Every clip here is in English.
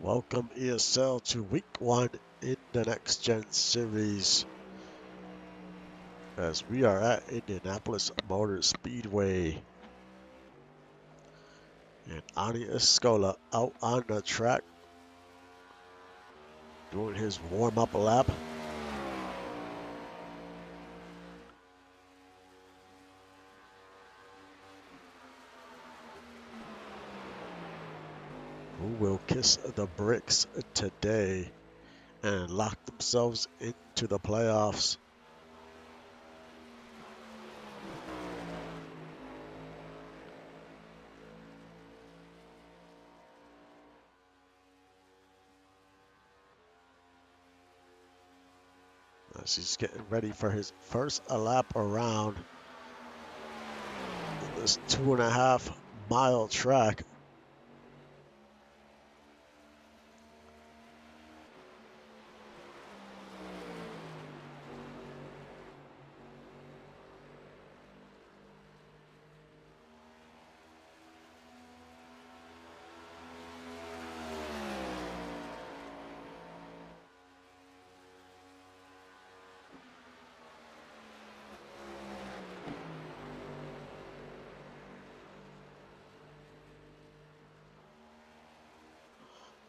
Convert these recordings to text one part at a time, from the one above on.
Welcome ESL to week 1 in the Next Gen Series as we are at Indianapolis Motor Speedway. And Ani Escola out on the track doing his warm-up lap. Who will kiss the bricks today and lock themselves into the playoffs? As he's getting ready for his first lap around this 2.5 mile track.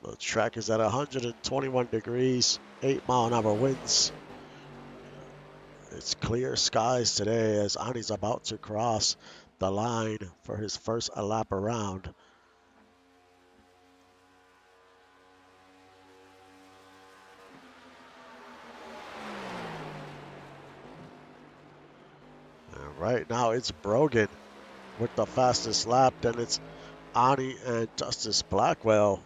The track is at 121 degrees, 8-mile-an-hour winds. It's clear skies today as Ani's about to cross the line for his first lap around. And right now it's Brogan with the fastest lap. Then it's Ani and Justice Blackwell.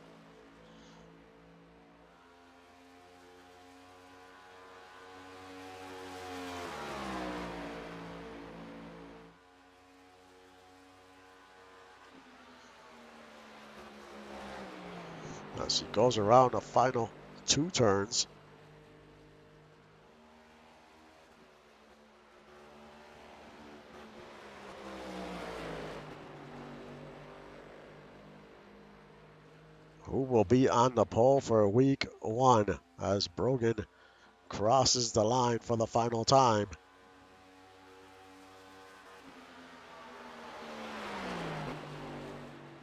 As he goes around the final 2 turns. Who will be on the pole for week 1 as Brogan crosses the line for the final time.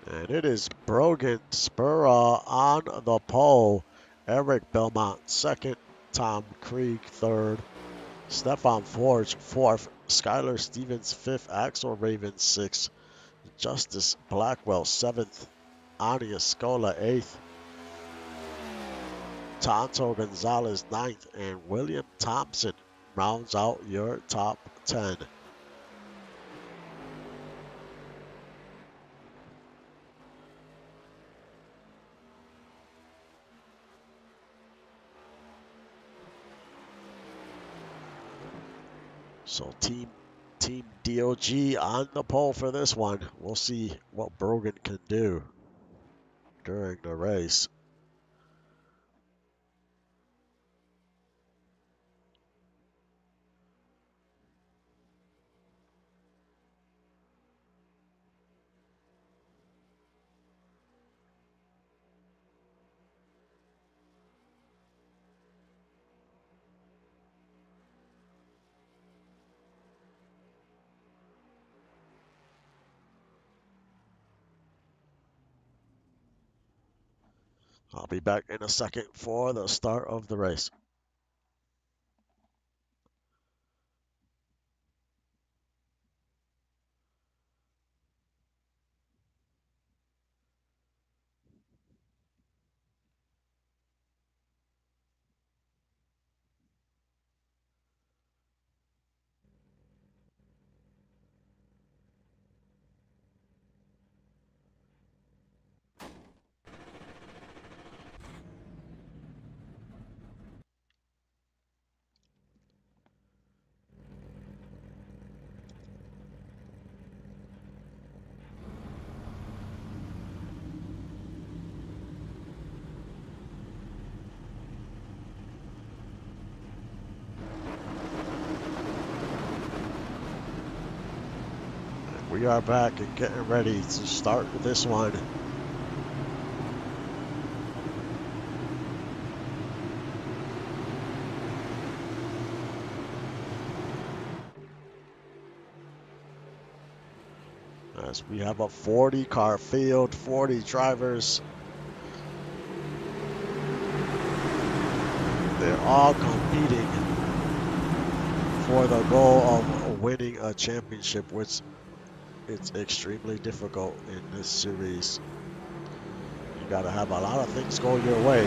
And it is Brogan Spurra on the pole. Eric Belmont second. Tom Krieg third. Stefan Forge fourth. Skylar Stevens fifth. Axel Raven sixth. Justice Blackwell seventh. Ani Escola eighth. Tonto Gonzalez ninth. And William Thompson rounds out your top 10. So Team DOG on the pole for this one. We'll see what Brogan can do during the race. I'll be back in a second for the start of the race. We are back and getting ready to start this one. As we have a 40-car field, 40 drivers. They're all competing for the goal of winning a championship, which it's extremely difficult in this series. You got to have a lot of things go your way.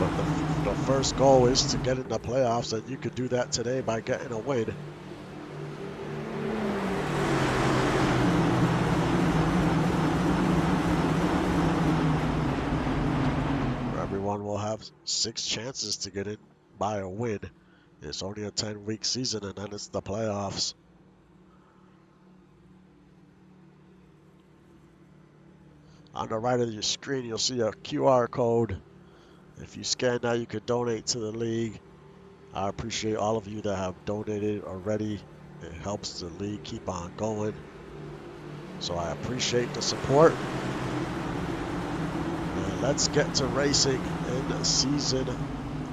But the first goal is to get in the playoffs, and you could do that today by getting a win. Everyone will have 6 chances to get in by a win. It's only a 10-week season, and then it's the playoffs. On the right of your screen, you'll see a QR code. If you scan that, you could donate to the league. I appreciate all of you that have donated already. It helps the league keep on going. So I appreciate the support. And let's get to racing in season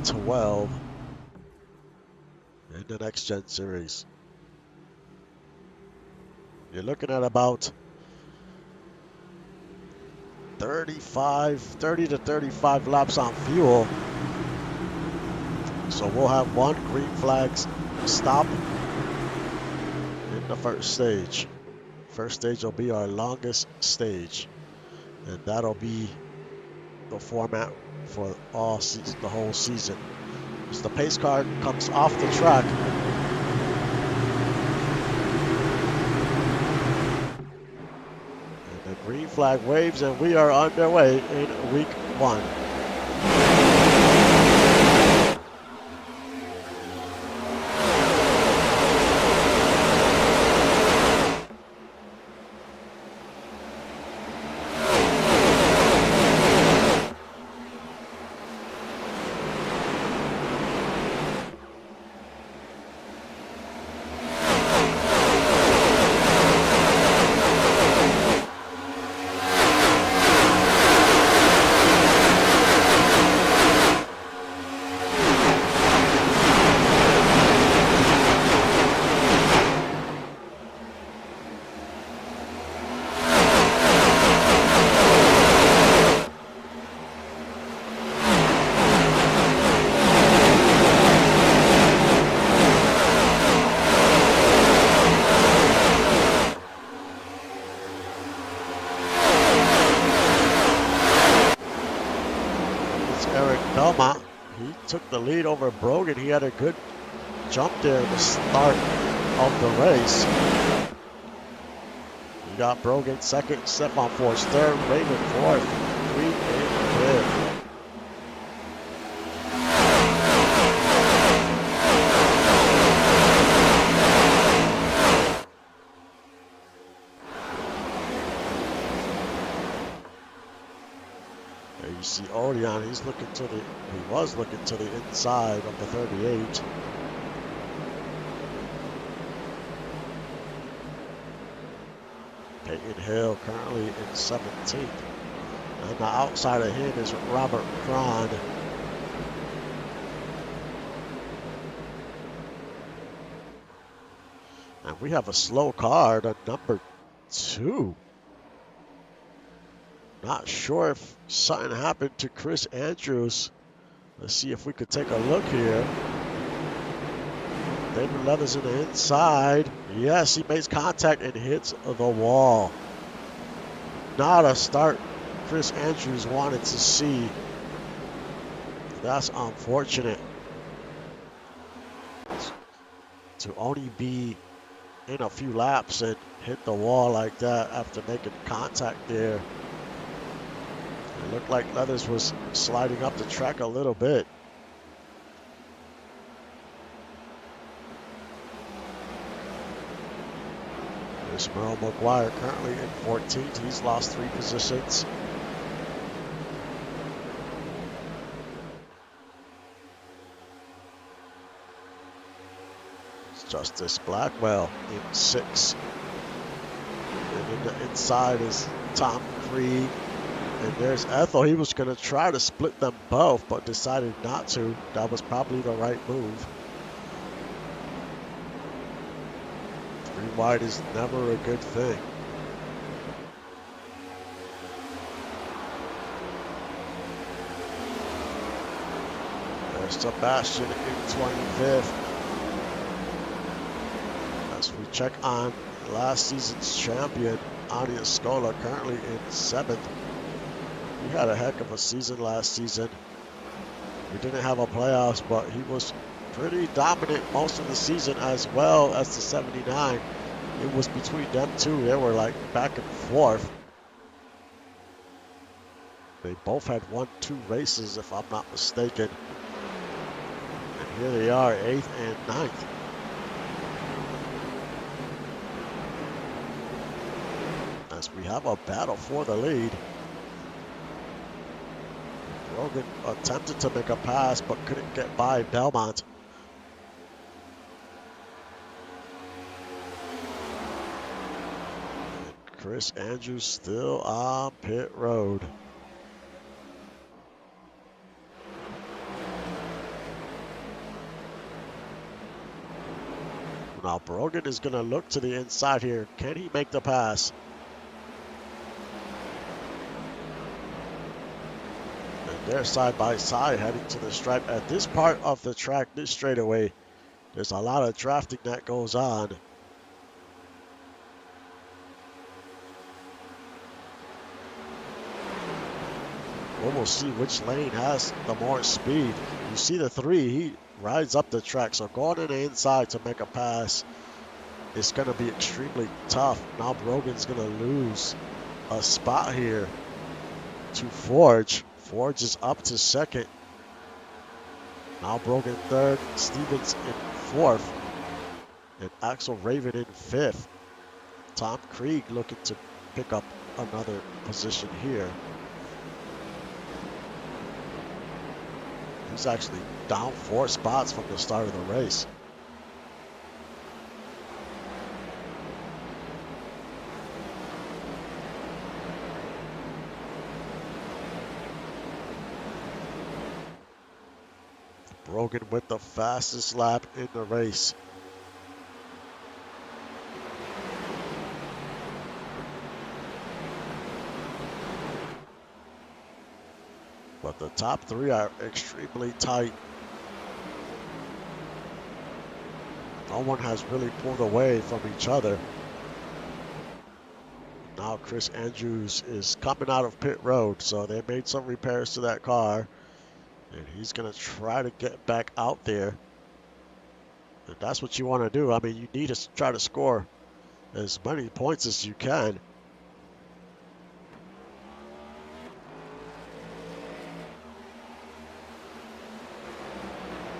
12 in the Next Gen Series. You're looking at about 30 to 35 laps on fuel. So we'll have one green flag stop in the first stage. First stage will be our longest stage, and that'll be the format for all season, the whole season. As the pace car comes off the track, and the green flag waves, and we are underway in week 1. He took the lead over Brogan. He had a good jump there at the start of the race. You got Brogan second, Stefan Force third, Raven fourth, Creed in fifth. You see Odeon, he was looking to the inside of the 38. Peyton Hill currently in 17th. And the outside of him is Robert Cron. And we have a slow car, the number 2. Not sure if something happened to Chris Andrews. Let's see if we could take a look here. David Leathers in the inside. Yes, he makes contact and hits the wall. Not a start Chris Andrews wanted to see. That's unfortunate. To only be in a few laps and hit the wall like that after making contact there. It looked like Leathers was sliding up the track a little bit. There's Merle McGuire currently in 14th. He's lost 3 positions. It's Justice Blackwell in 6th. And in the inside is Tom Creed. And there's Ethel. He was going to try to split them both, but decided not to. That was probably the right move. Green white is never a good thing. There's Sebastian in 25th. As we check on last season's champion, Ania Scola, currently in 7th. He had a heck of a season last season. We didn't have a playoffs, but he was pretty dominant most of the season, as well as the 79. It was between them two. They were like back and forth. They both had won 2 races, if I'm not mistaken. And here they are, 8th and 9th. As we have a battle for the lead. Brogan attempted to make a pass, but couldn't get by Belmont. And Chris Andrews still on pit road. Now Brogan is going to look to the inside here. Can he make the pass? And they're side by side heading to the stripe. At this part of the track, this straightaway, there's a lot of drafting that goes on. We'll see which lane has the more speed. You see the 3, he rides up the track, so going in the inside to make a pass is going to be extremely tough. Now Brogan's going to lose a spot here to Forge. Forge is up to 2nd. Now Brogan 3rd, Stevens in 4th, and Axel Raven in 5th. Tom Krieg looking to pick up another position here. He's actually down 4 spots from the start of the race. Brogan with the fastest lap in the race. But the top 3 are extremely tight. No one has really pulled away from each other. Now Chris Andrews is coming out of pit road, so they made some repairs to that car. And he's going to try to get back out there. And that's what you want to do. I mean, you need to try to score as many points as you can.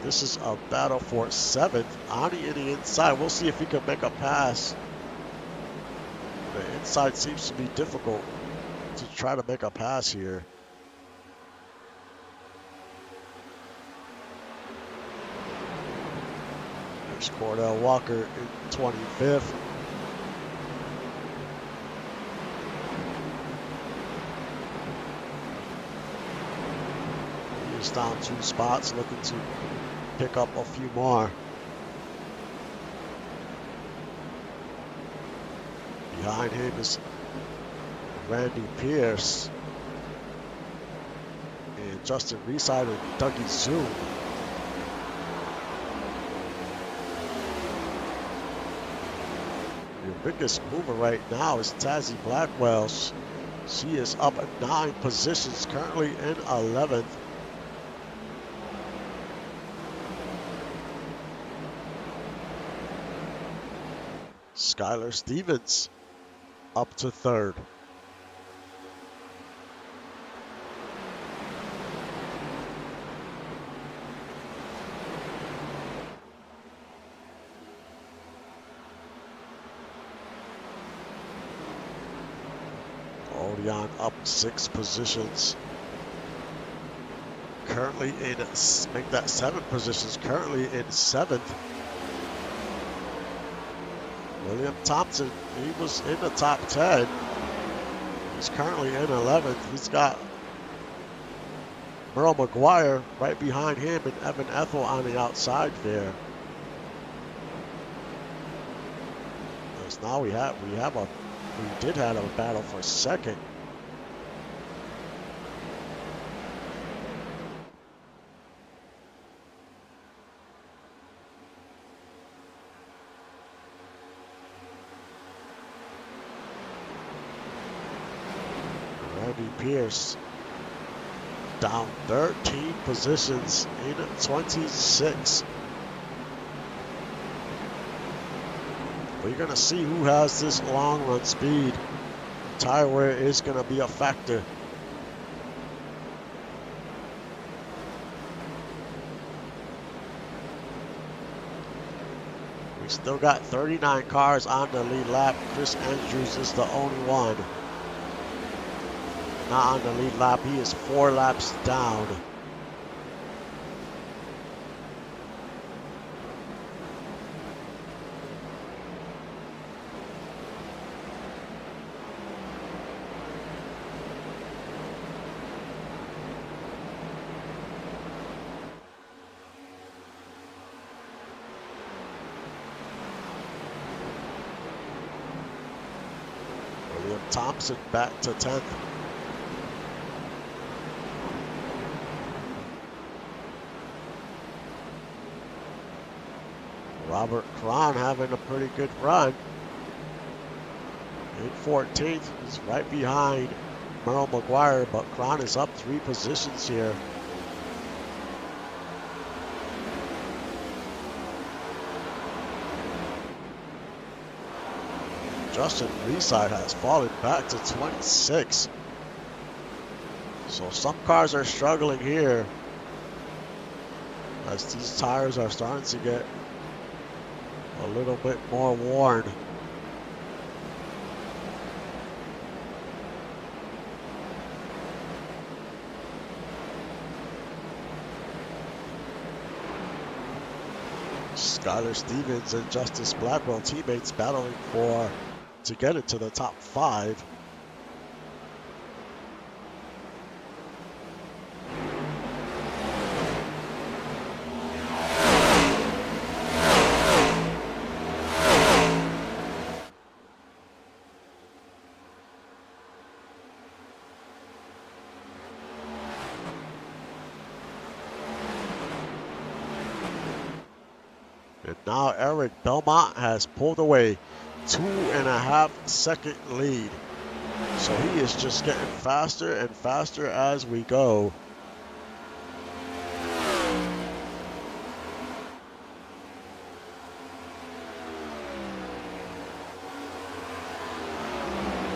This is a battle for 7th. Ani in the inside. We'll see if he can make a pass. The inside seems to be difficult to try to make a pass here. There's Cordell Walker in 25th. He is down 2 spots, looking to pick up a few more. Behind him is Randy Pierce and Justin Reeside and Dougie Zoom. Your biggest mover right now is Tazzy Blackwell. She is up 9 positions, currently in 11th. Skylar Stevens up to 3rd. Odeon up 6 positions. Currently in, make that 7 positions, currently in 7th. William Thompson, he was in the top 10. He's currently in 11th. He's got Merle McGuire right behind him and Evan Ethel on the outside there. because now we did have a battle for second. Randy Pierce down 13 positions in 26. We're going to see who has this long run speed. Tire wear is going to be a factor. We still got 39 cars on the lead lap. Chris Andrews is the only one not on the lead lap. He is 4 laps down. William Thompson back to 10th. Robert Cron having a pretty good run. In 14th, he's right behind Merle McGuire, but Cron is up 3 positions here. Justin Reeside has fallen back to 26. So some cars are struggling here as these tires are starting to get a little bit more worn. Skylar Stevens and Justice Blackwell, teammates, battling to get into the top 5. And now Eric Belmont has pulled away 2.5 second lead. So he is just getting faster and faster as we go.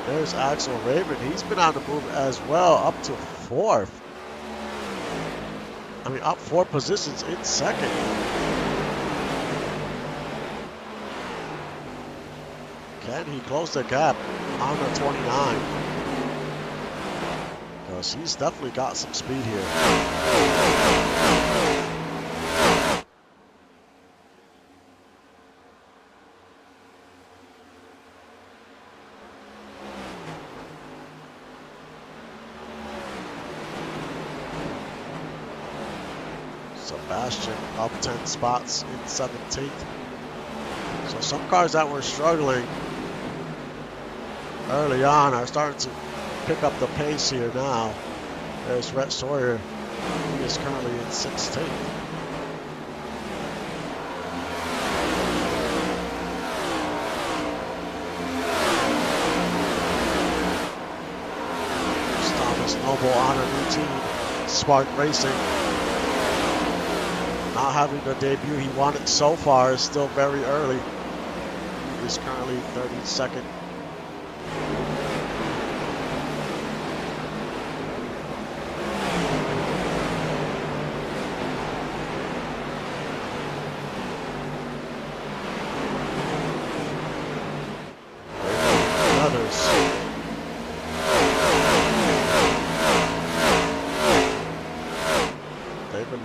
There's Axel Raven. He's been on the move as well, up to 4th. I mean, up 4 positions in second. Can he close the gap on the 29? Because he's definitely got some speed here. Sebastian up 10 spots in 17th. So some cars that were struggling early on are starting to pick up the pace here now. There's Rhett Sawyer. He is currently in 16th. There's Thomas Noble on a new team, Spark Racing. Not having the debut he wanted so far, is still very early. He is currently 32nd.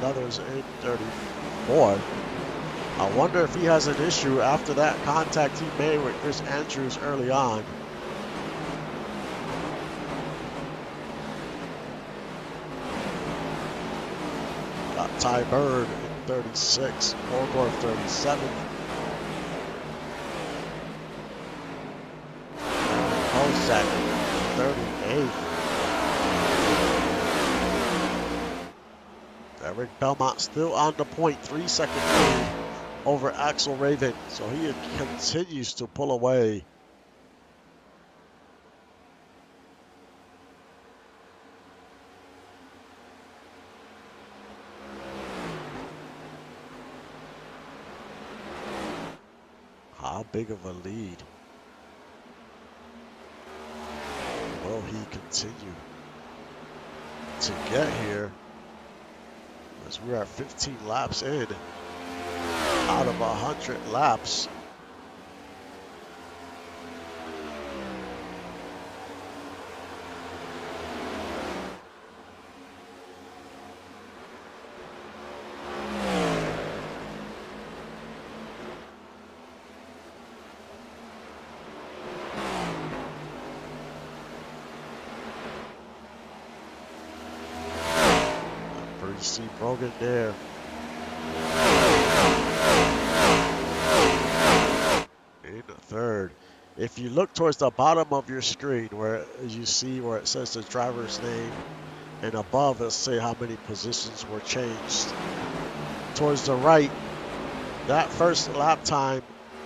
Leathers in 34. I wonder if he has an issue after that contact he made with Chris Andrews early on. Got Ty Bird in 36, Orgorth 37. close at 38th. Eric Belmont still on the point, 3-second lead over Axel Raven. So he continues to pull away. How big of a lead will he continue to get here? As we're at 15 laps in, out of 100 laps. You see Brogan there. In third. If you look towards the bottom of your screen where you see where it says the driver's name and above it'll say how many positions were changed. Towards the right, that first lap time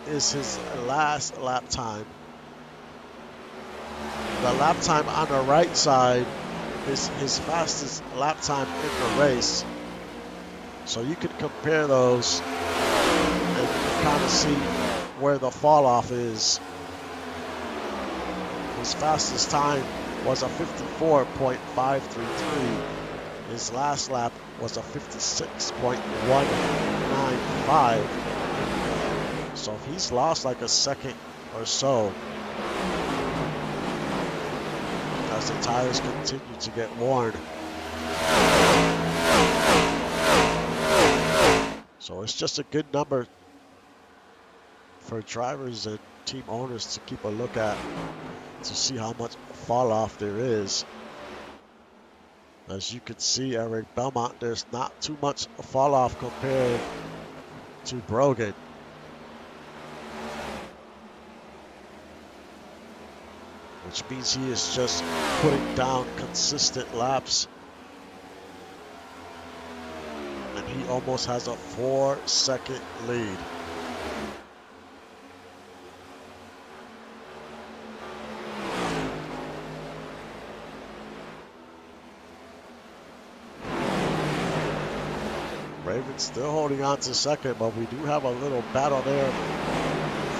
is his last lap time. The lap time on the right side is his fastest lap time in the race. So you can compare those and kind of see where the fall off is. His fastest time was a 54.533. His last lap was a 56.195. So if he's lost like a second or so, as the tires continue to get worn. So it's just a good number for drivers and team owners to keep a look at to see how much fall off there is. As you can see, Eric Belmont, there's not too much fall off compared to Brogan. Which means he is just putting down consistent laps. And he almost has a 4-second lead. Raven's still holding on to second, but we do have a little battle there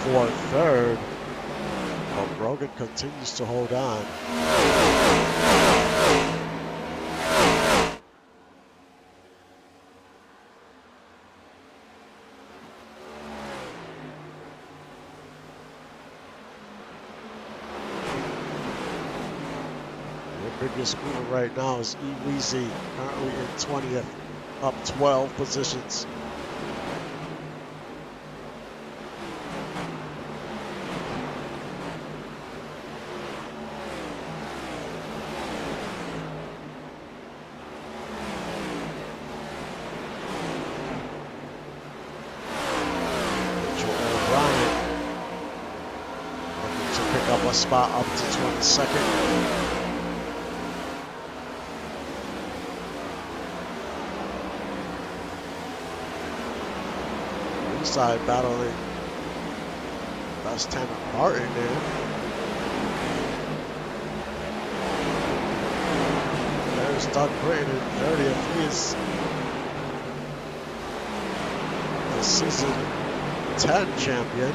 for third. But Brogan continues to hold on. Your biggest mover right now is E-Weezy, currently in 20th, up 12 positions. Spot up to 22nd. Inside battling. That's Tanner Martin there. There's Doug Britton in 30th. He is the season 10 champion.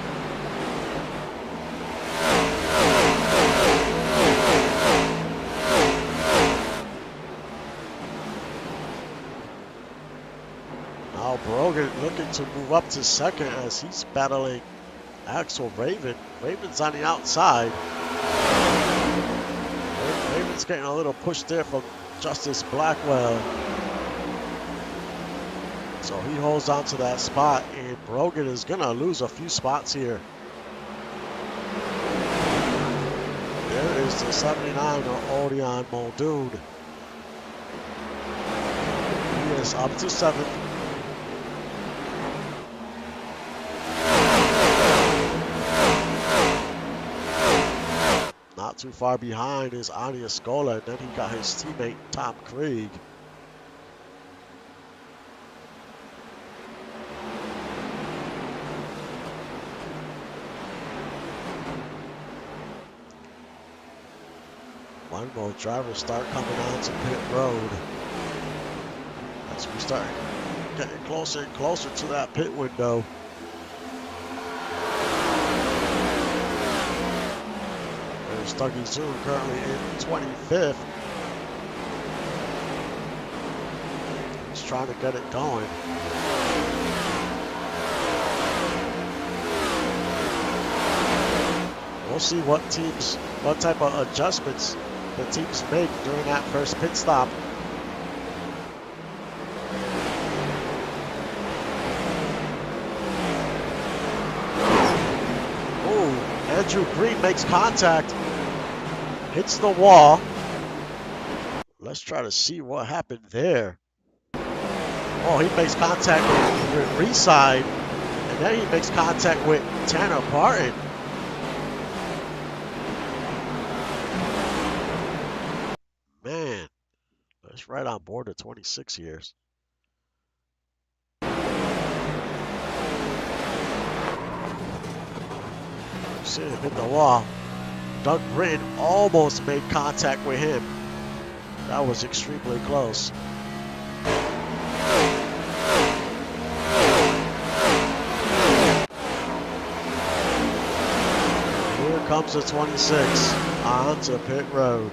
Brogan looking to move up to second as he's battling Axel Raven. Raven's on the outside. Raven's getting a little push there from Justice Blackwell. So he holds on to that spot, and Brogan is going to lose a few spots here. There is the 79 of Odeon Muldoon. He is up to 7th. Not too far behind is Ani Escola, and then he got his teammate Tom Krieg. One more drivers start coming onto pit road as we start getting closer and closer to that pit window. There's Dougie Zoom currently in 25th. He's trying to get it going. We'll see what type of adjustments the teams make during that first pit stop. Ooh, Andrew Green makes contact, hits the wall. Let's try to see what happened there. Oh, he makes contact with Reside, and then he makes contact with Tanner Barton. Man, that's right on board of 26 years. See him hit the wall. Doug Britton almost made contact with him. That was extremely close. Here comes the 26 onto pit road.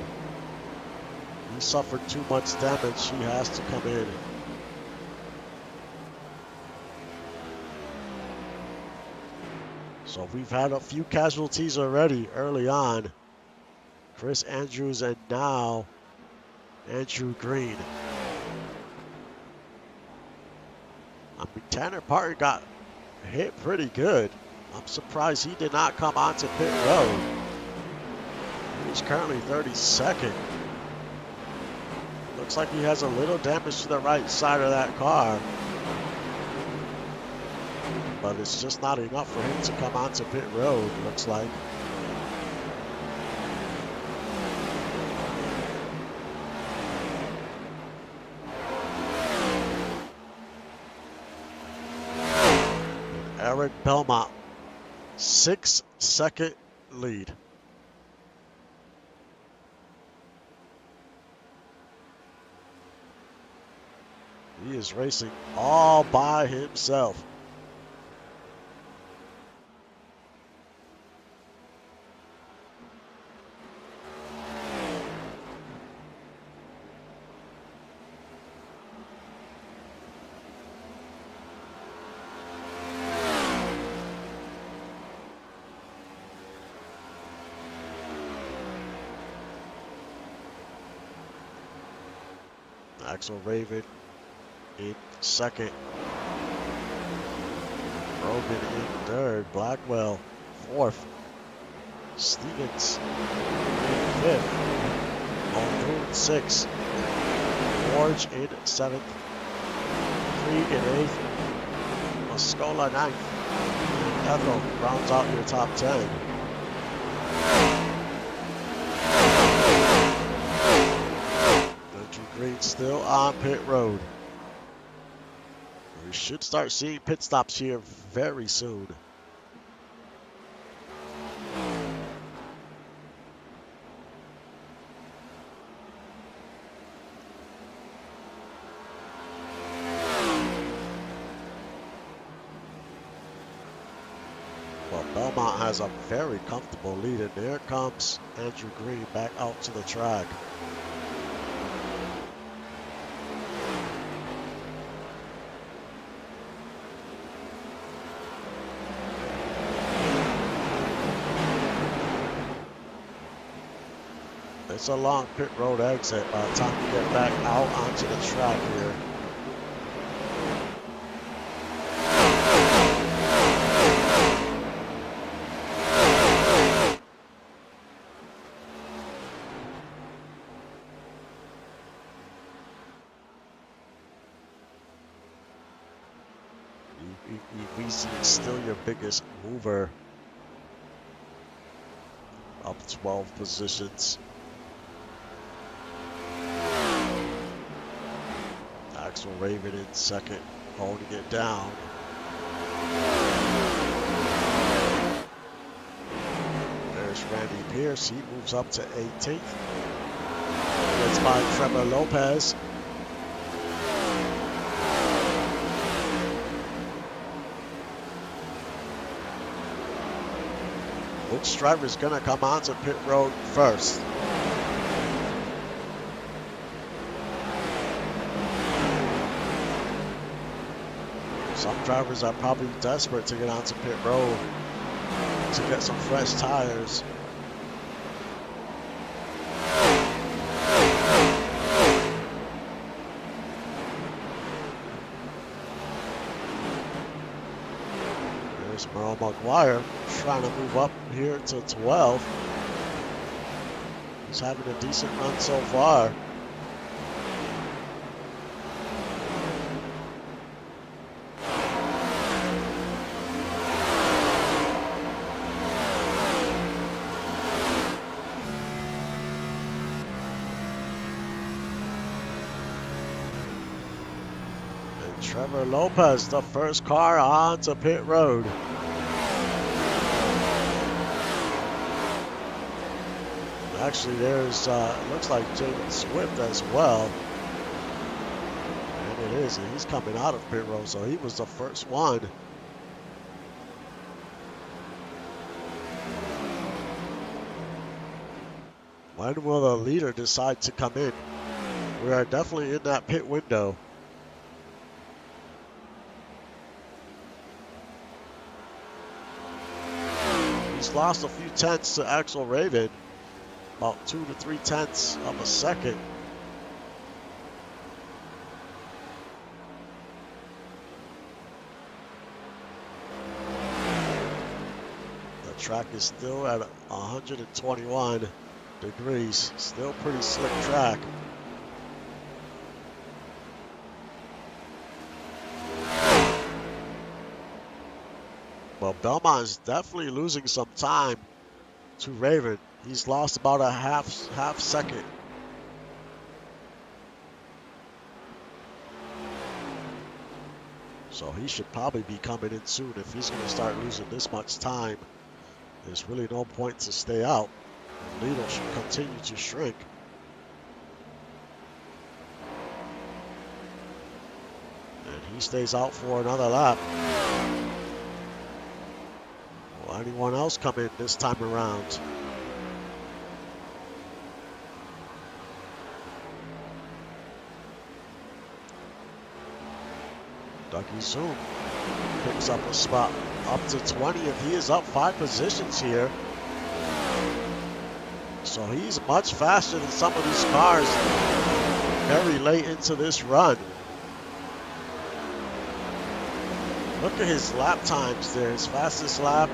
He suffered too much damage. He has to come in. So we've had a few casualties already early on. Chris Andrews and now Andrew Green. I mean, Tanner Barton got hit pretty good. I'm surprised he did not come onto pit road. He's currently 32nd. Looks like he has a little damage to the right side of that car. But it's just not enough for him to come onto pit road, looks like. Eric Belmont, 6-second lead. He is racing all by himself. Axel Raven in second. Rogan in third. Blackwell fourth. Stevens in fifth. Muldoon sixth. Forge in seventh. Krieg in eighth. Mascola ninth. And Ethel rounds out your top 10. Green still on pit road. We should start seeing pit stops here very soon. But Belmont has a very comfortable lead, and there comes Andrew Green back out to the track. It's a long pit road exit by the time you get back out onto the track here. EVC is still your biggest mover. A up 12 positions. Axel Raven in second, holding it down. There's Randy Pierce. He moves up to 18th. Gets by Trevor Lopez. Which driver's going to come onto pit road first? Some drivers are probably desperate to get onto pit road to get some fresh tires. There's Merle McGuire trying to move up here to 12. He's having a decent run so far. Trevor Lopez, the first car onto pit road. Actually, there's, looks like Jaden Swift as well. And it is, he's coming out of pit road, so he was the first one. When will the leader decide to come in? We are definitely in that pit window. He's lost a few tenths to Axel Raven, about 2 to 3 tenths of a second. The track is still at 121 degrees, still pretty slick track. Well, Belmont is definitely losing some time to Raven. He's lost about a half second. So he should probably be coming in soon if he's going to start losing this much time. There's really no point to stay out. The leader should continue to shrink. And he stays out for another lap. Will anyone else come in this time around? Dougie Zoom picks up a spot up to 20th. He is up 5 positions here. So he's much faster than some of these cars very late into this run. Look at his lap times there. His fastest lap.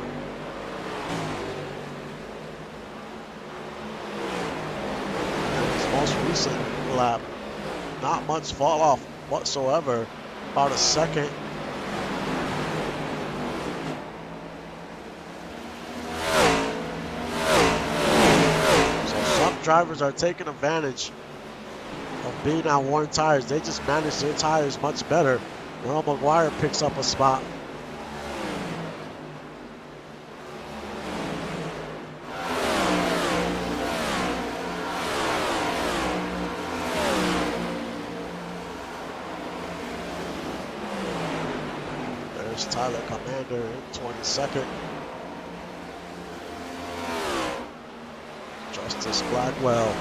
And his most recent lap. Not much fall off whatsoever. About a second. So some drivers are taking advantage of being on worn tires. They just manage their tires much better. Merle McGuire picks up a spot. Tyler Commander in 22nd. Justice Blackwell.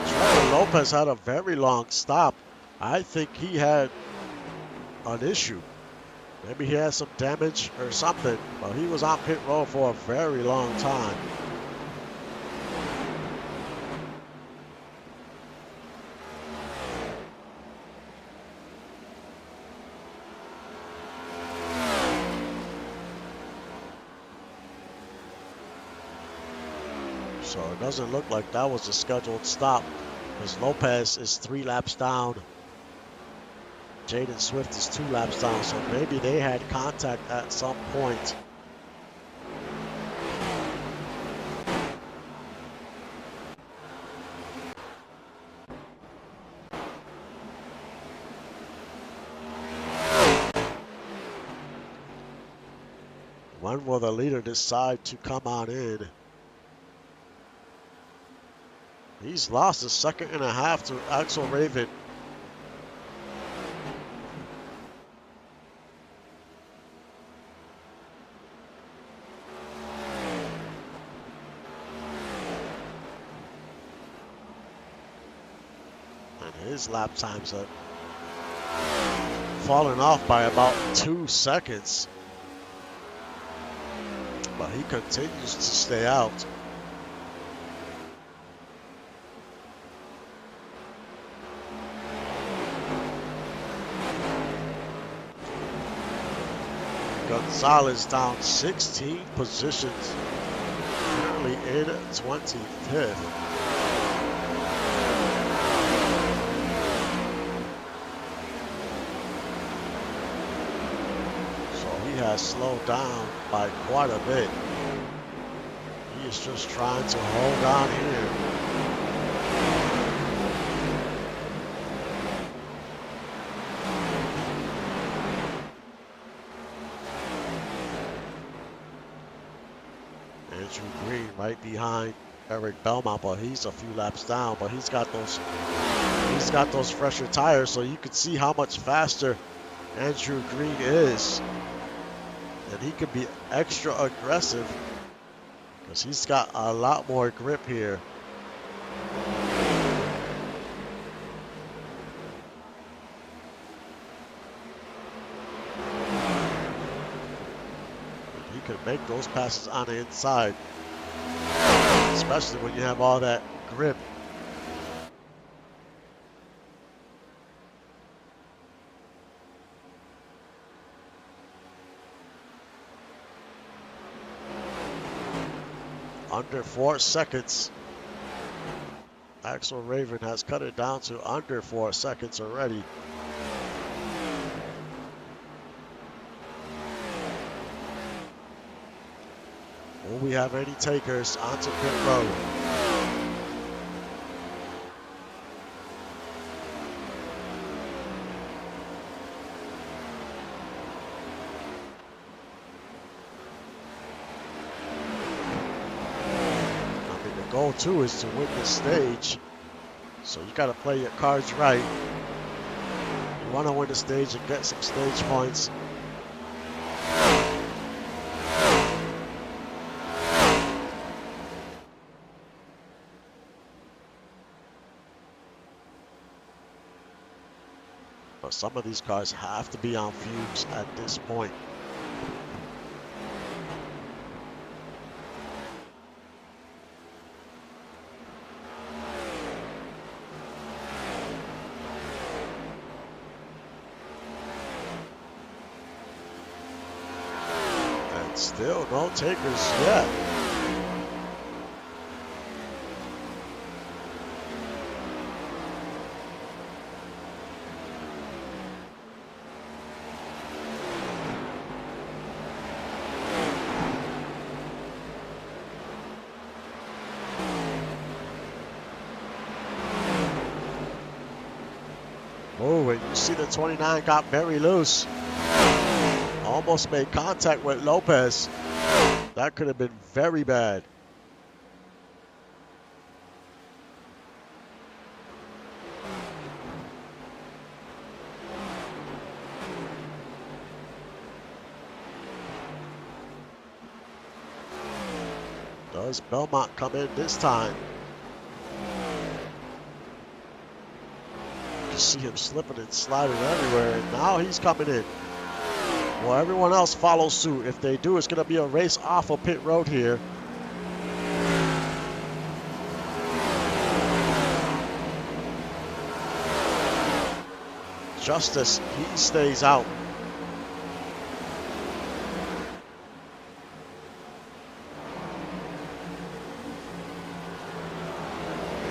Trevor Lopez had a very long stop. I think he had an issue. Maybe he had some damage or something, but he was on pit road for a very long time. So it doesn't look like that was a scheduled stop because Lopez is 3 laps down. Jaden Swift is 2 laps down, so maybe they had contact at some point. When will the leader decide to come on in? He's lost a second and a half to Axel Raven. And his lap times have fallen off by about 2 seconds. But he continues to stay out. Gonzalez down 16 positions, currently in 25th. So he has slowed down by quite a bit. He is just trying to hold on here. Andrew Green right behind Eric Belmont, but he's a few laps down. But he's got those fresher tires, so you can see how much faster Andrew Green is, and he could be extra aggressive because he's got a lot more grip here. He could make those passes on the inside, especially when you have all that grip. Under 4 seconds. Axel Raven has cut it down to under 4 seconds already. Will we have any takers onto pit road? Goal 2 is to win this stage, so you got to play your cards right. You want to win the stage and get some stage points. But some of these cars have to be on fumes at this point. Still no takers yet. Oh, and you see the 29 got very loose. Almost made contact with Lopez. That could have been very bad. Does Belmont come in this time? You see him slipping and sliding everywhere, and now he's coming in. Well, everyone else follows suit. If they do, it's going to be a race off of pit road here. Justice, he stays out.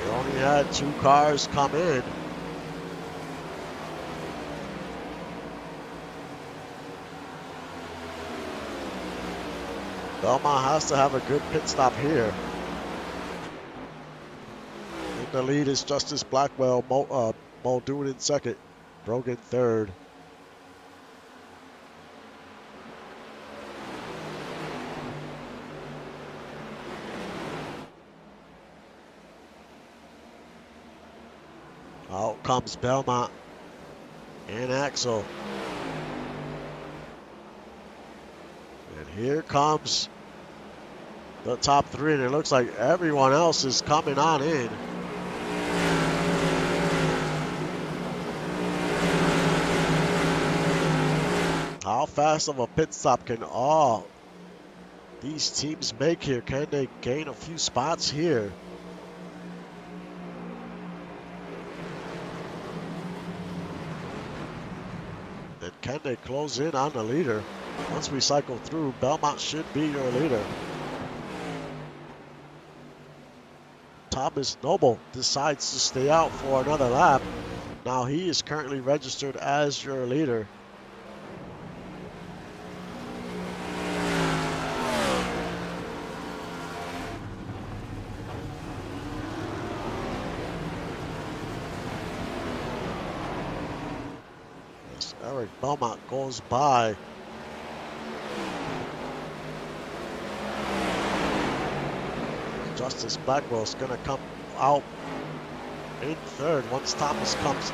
They only had 2 cars come in. Belmont has to have a good pit stop here. In the lead is Justice Blackwell, Muldoon in second, Brogan third. Out comes Belmont and Axel. And here comes the top three, and it looks like everyone else is coming on in. How fast of a pit stop can all these teams make here? Can they gain a few spots here? And can they close in on the leader? Once we cycle through, Belmont should be your leader. Thomas Noble decides to stay out for another lap. Now he is currently registered as your leader. As Eric Belmont goes by. Justice Blackwell's going to come out in third once Thomas comes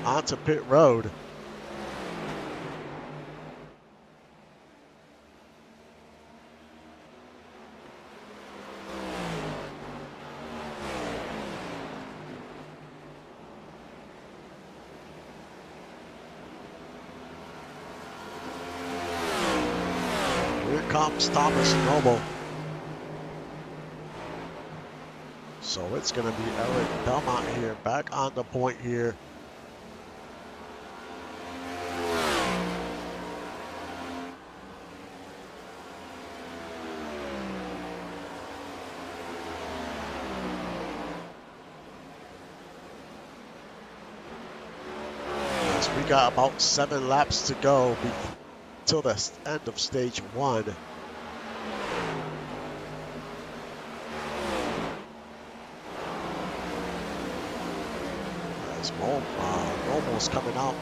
onto pit road. Here comes Thomas Noble. So it's going to be Eric Belmont here, back on the point here. As we got about 7 laps to go till the end of stage 1. Noble's coming out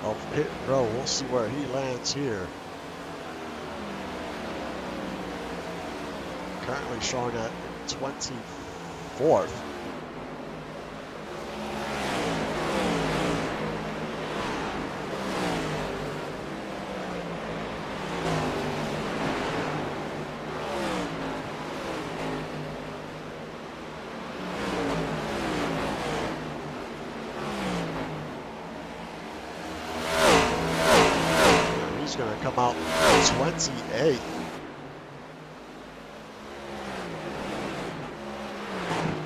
of pit row. We'll see where he lands here. Currently showing at 24th. Going to come out 28th.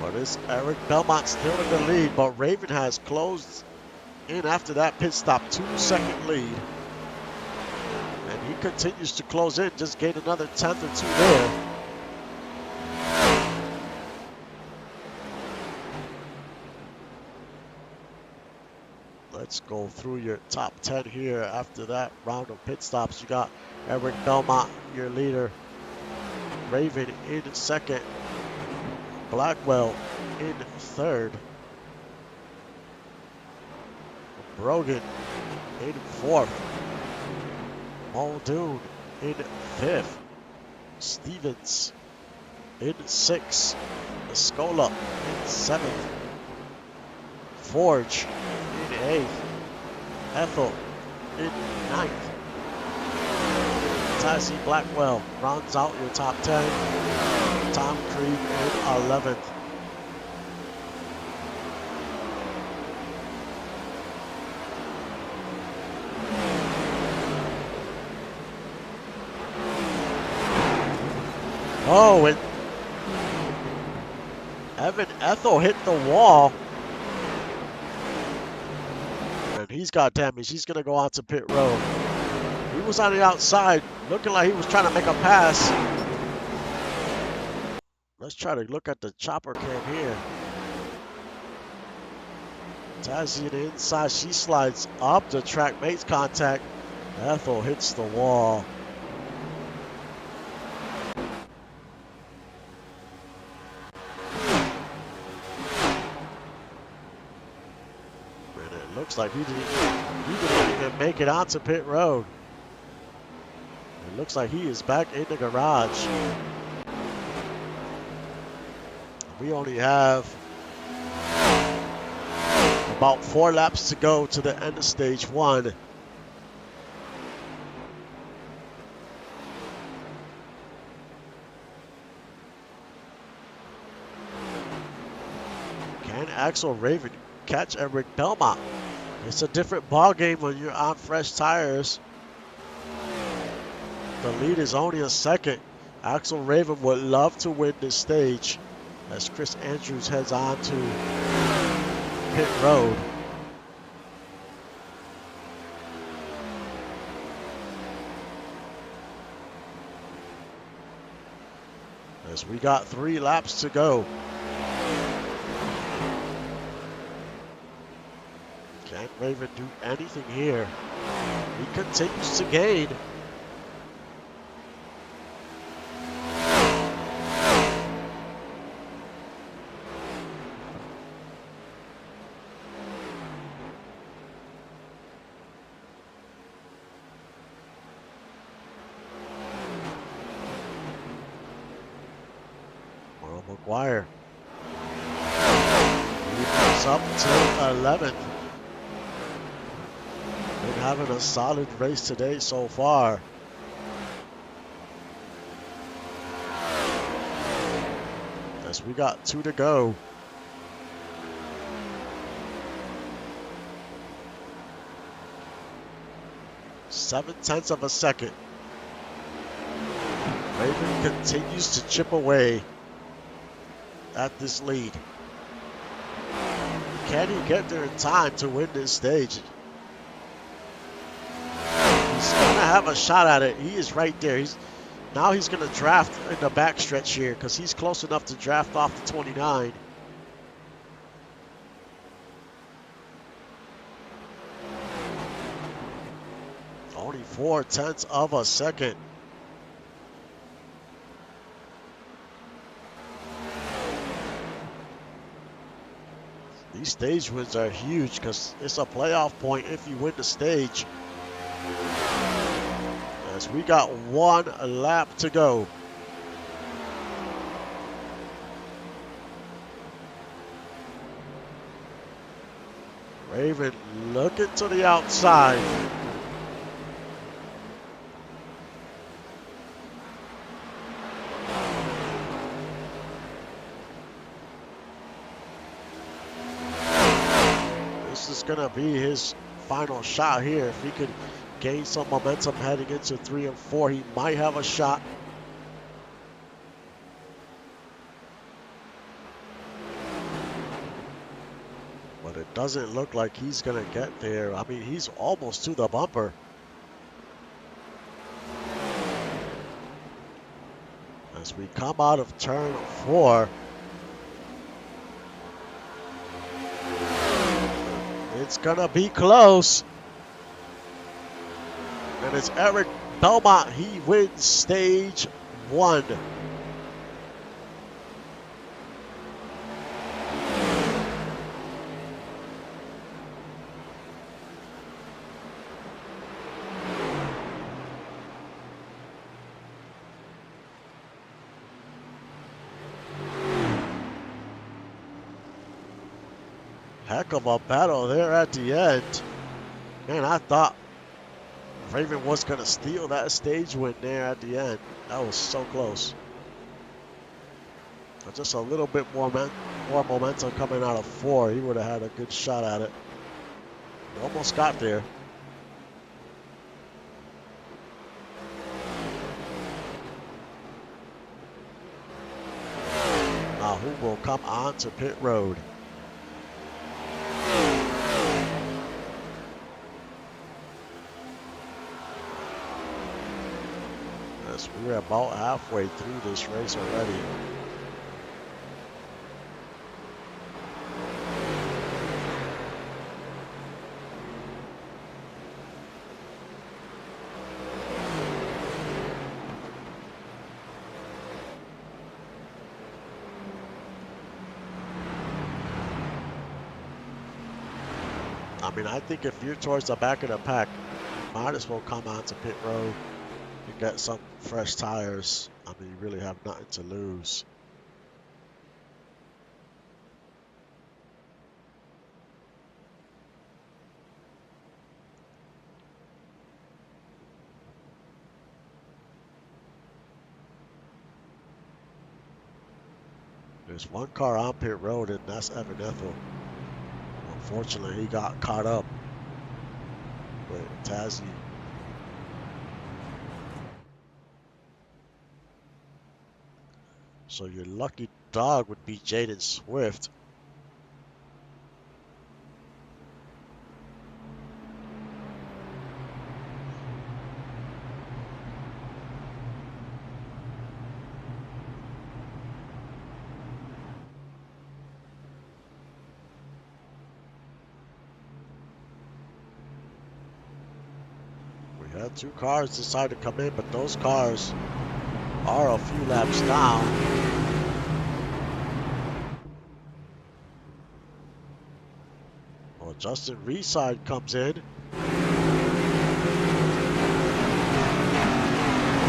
But it's Eric Belmont still in the lead, but Raven has closed in after that pit stop, 2-second lead. And he continues to close in, just gain another 10th or 2 there. Let's go through your top 10 here after that round of pit stops. You got Eric Belmont, your leader. Raven in second. Blackwell in third. Brogan in fourth. Muldoon in fifth. Stevens in sixth. Escola in seventh. Forge in 8th, Ethel in 9th. Tazzy Blackwell rounds out your top 10. Tom Creed in 11th. Oh, and Evan Ethel hit the wall. He's got damage. He's going to go out to pit road. He was on the outside, looking like he was trying to make a pass. Let's try to look at the chopper cam here. Tazzy on the inside. She slides up the track, makes contact. Ethel hits the wall. looks like he didn't even make it onto pit road. It looks like he is back in the garage. We only have about 4 laps to go to the end of stage 1. Can Axel Raven catch Eric Belmont? It's a different ball game when you're on fresh tires. The lead is only a second. Axel Raven would love to win this stage as Chris Andrews heads on to pit road. As we got 3 laps to go. Can Raven do anything here? He continues to gain. McGuire. He moves up to 11th. Been having a solid race today so far. As we got 2 to go. .7 of a second. Raven continues to chip away at this lead. Can he get there in time to win this stage? He's gonna have a shot at it. He is right there. Now he's gonna draft in the backstretch here because he's close enough to draft off the 29. Only 0.4 of a second. These stage wins are huge because it's a playoff point if you win the stage. As we got 1 lap to go. Raven looking to the outside. This is going to be his final shot here. If he could gain some momentum heading into 3 and 4, he might have a shot. But it doesn't look like he's going to get there. I mean, he's almost to the bumper. As we come out of turn 4. It's gonna be close. And it's Eric Belmont. He wins stage 1. Heck of a battle there at the end. Man, I thought Raven was going to steal that stage win there at the end. That was so close. But just a little bit more momentum coming out of 4. He would have had a good shot at it. He almost got there. Now who will come on to pit road? We're about halfway through this race already. I mean, I think if you're towards the back of the pack, you might as well come onto pit road and get some fresh tires. I mean, you really have nothing to lose. There's one car on pit road, and that's Evan Ethel. Unfortunately, he got caught up with Tazzy. So your lucky dog would be Jaden Swift. We had two cars decide to come in, but those cars are a few laps down. Well, Justin Reeside comes in.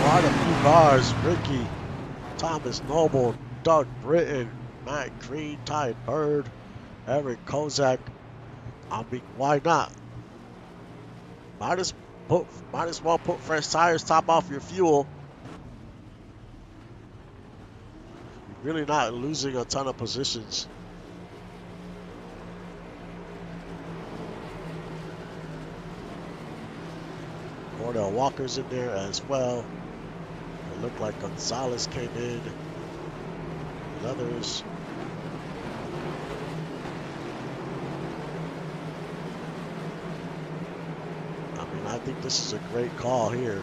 Quite a few cars. Ricky, Thomas Noble, Doug Britton, Matt Green, Ty Bird, Eric Kozak. I mean, why not? Might as well put fresh tires, top off your fuel. You're really not losing a ton of positions. Cordell Walker's in there as well. It looked like Gonzalez came in. And others. I mean, I think this is a great call here.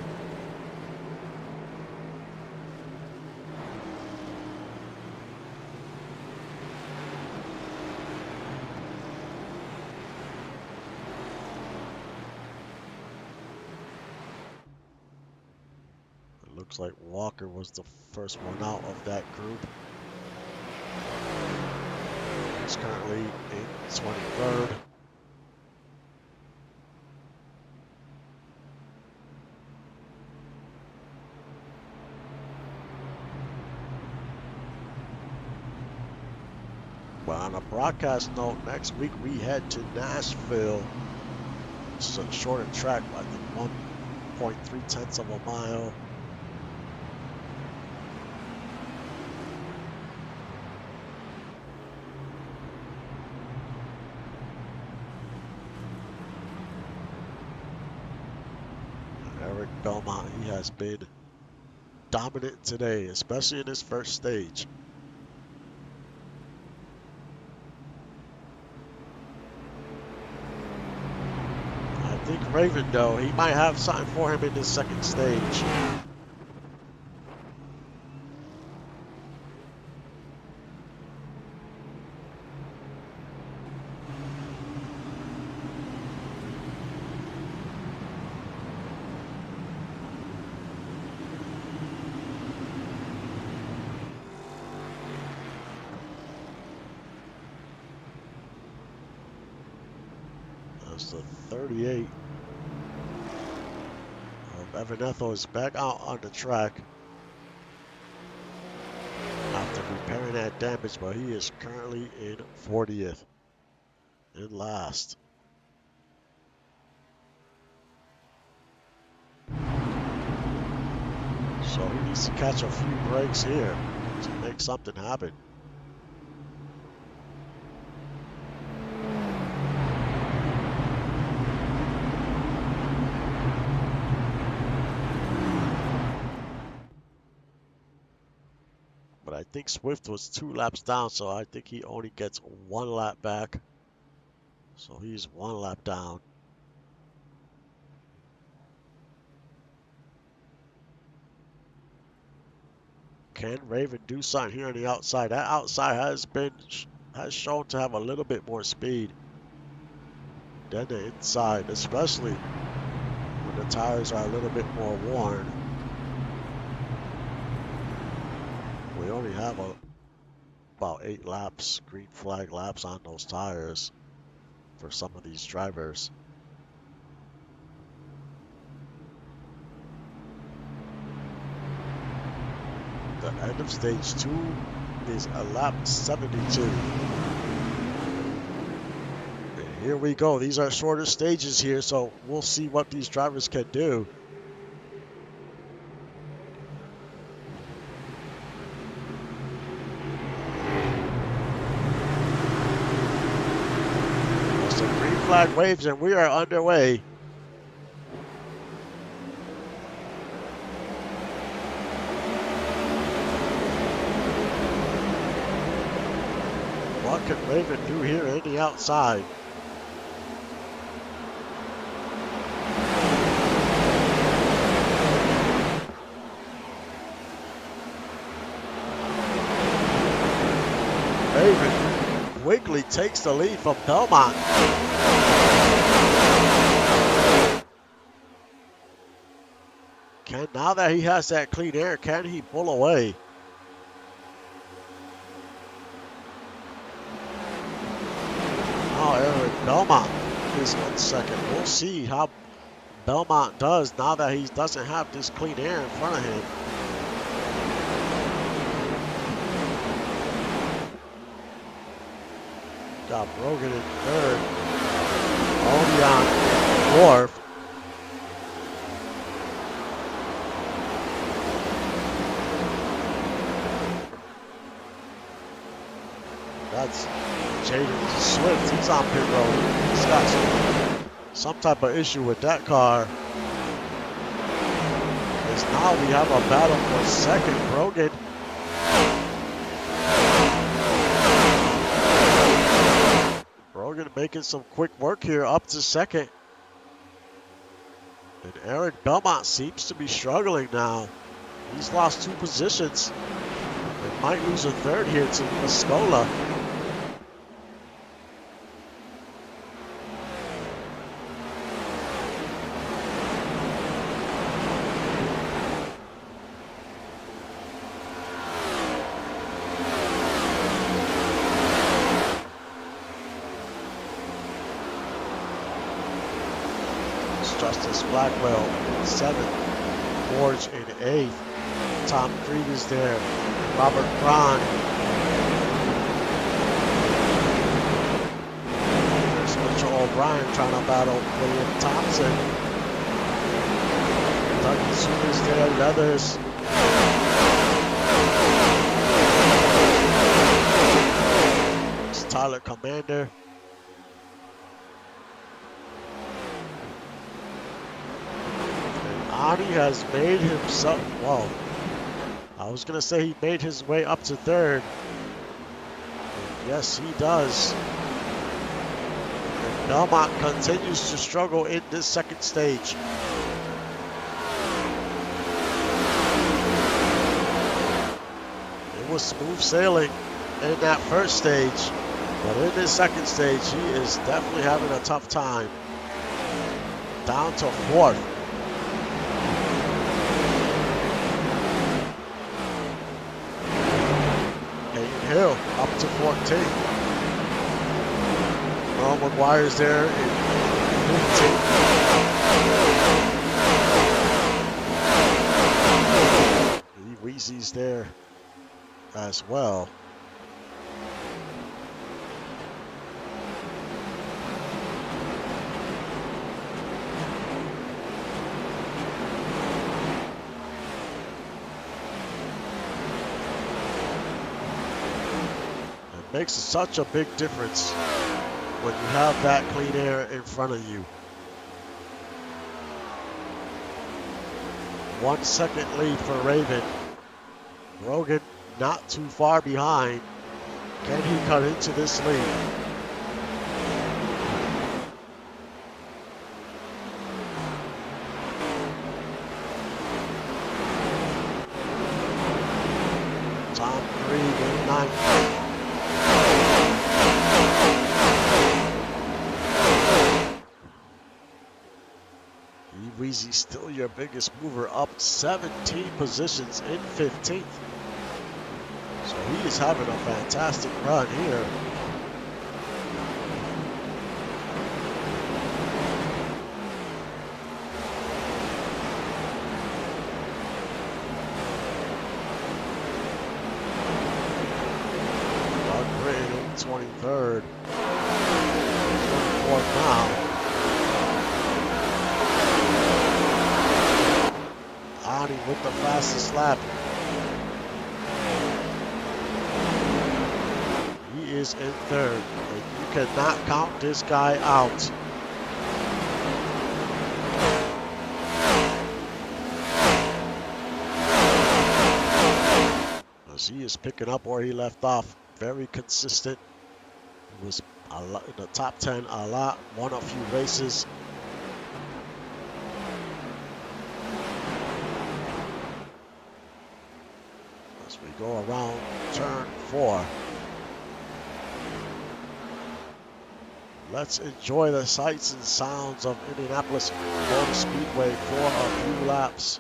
Looks like Walker was the first one out of that group. He's currently in 23rd. Well, on a broadcast note, next week we head to Nashville. This is a shorter track, I think 1.3 of a mile. Eric Belmont, he has been dominant today, especially in his first stage. I think Raven, though, he might have something for him in this second stage. That's the 38 of Evan Ethel is back out on the track after repairing that damage, but he is currently in 40th, in last. So he needs to catch a few breaks here to make something happen. But I think Swift was 2 laps down, so I think he only gets 1 lap back. So he's 1 lap down. Can Raven do something here on the outside? That outside has shown to have a little bit more speed than the inside, especially when the tires are a little bit more worn. We only have about 8 laps, green flag laps on those tires. for some of these drivers. The end of stage 2 is a lap 72. And here we go. These are shorter stages here, so we'll see what these drivers can do. Some green flag waves and we are underway. What can Raven do here in the outside? Raven quickly takes the lead from Belmont. Now that he has that clean air, can he pull away? Eric Belmont is on second. We'll see how Belmont does now that he doesn't have this clean air in front of him. Got Brogan in third. Odeon fourth. That's Jaden Swift. He's on pit road. He's got some type of issue with that car. Because now we have a battle for second. Brogan making some quick work here up to second. And Eric Belmont seems to be struggling now. He's lost 2 positions. They might lose a third here to Escola. Justice Blackwell in 7th, Forge in 8th, Tom Krieg is there, Robert Braun. There's Mitchell O'Brien trying to battle William Thompson. Dougie Zoom is there, Leathers. It's Tyler Commander. Ani has made himself, well, I was going to say he made his way up to third. And yes, he does. And Belmont continues to struggle in this second stage. It was smooth sailing in that first stage, but in this second stage, he is definitely having a tough time. Down to 4th. Hill up to 14. Earl McGuire's there in 15. Lee Weezy's there as well. Makes such a big difference when you have that clean air in front of you. 1 second lead for Raven. Brogan not too far behind. Can he cut into this lead? Tom Krieg in 9th. Weezy still your biggest mover, up 17 positions in 15th. So he is having a fantastic run here. 23rd. 24th now. Ani with the fastest lap. He is in 3rd. And you cannot count this guy out. As he is picking up where he left off. Very consistent. He was in the top 10 a lot. Won a few races. As we go around turn 4. Let's enjoy the sights and sounds of Indianapolis Motor Speedway for a few laps.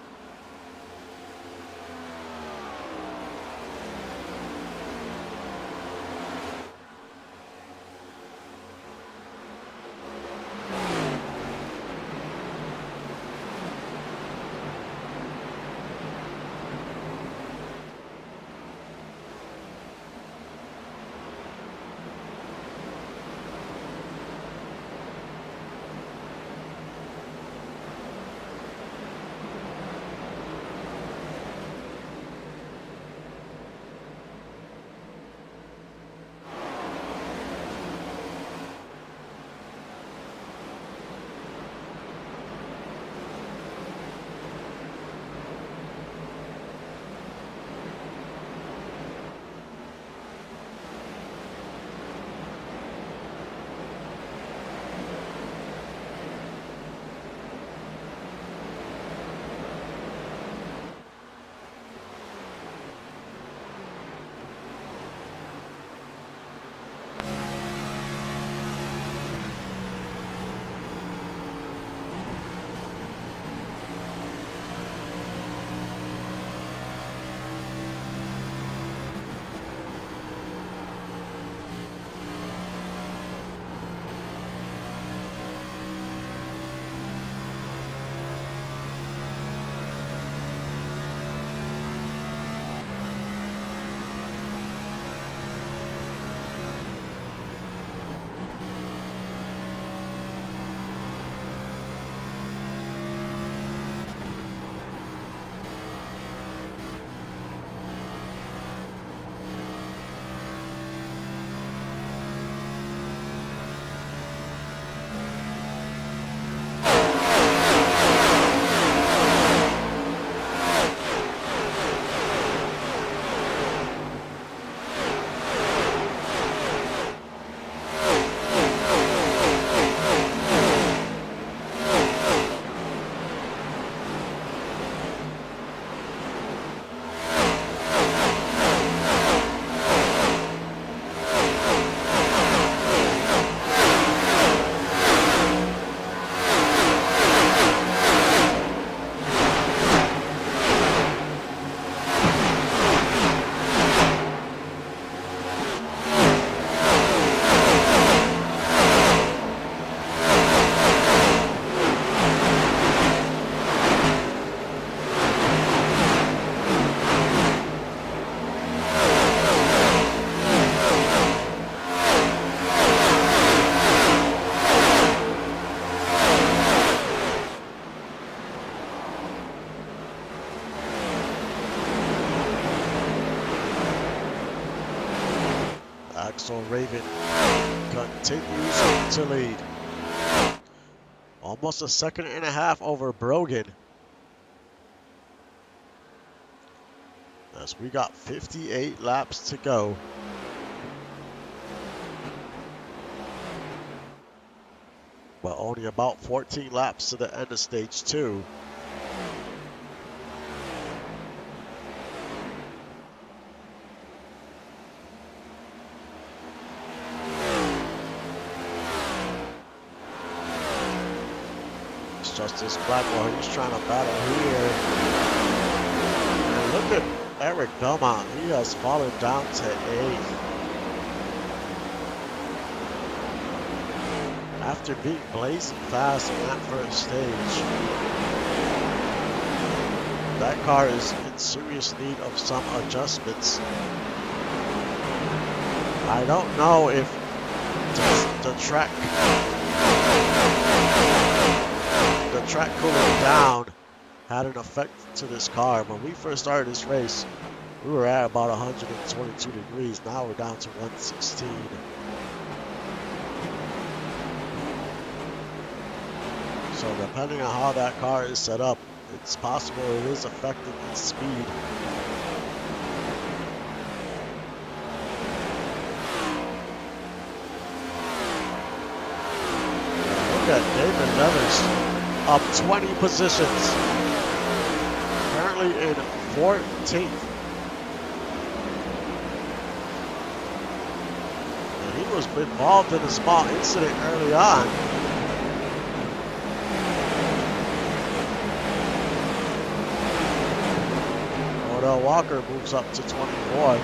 Axel Raven continues to lead. Almost a second and a half over Brogan. As we got 58 laps to go. But only about 14 laps to the end of stage 2. Justice Blackwell, he's trying to battle here. And look at Eric Belmont, he has fallen down to 8th. After being blazing fast in that first stage. That car is in serious need of some adjustments. I don't know if the track cooling down had an effect to this car. When we first started this race, we were at about 122 degrees. Now we're down to 116. So depending on how that car is set up, it's possible it is affecting its speed. Look at David Leathers up 20 positions. Currently in 14th. And he was involved in a small incident early on. Odell Walker moves up to 24.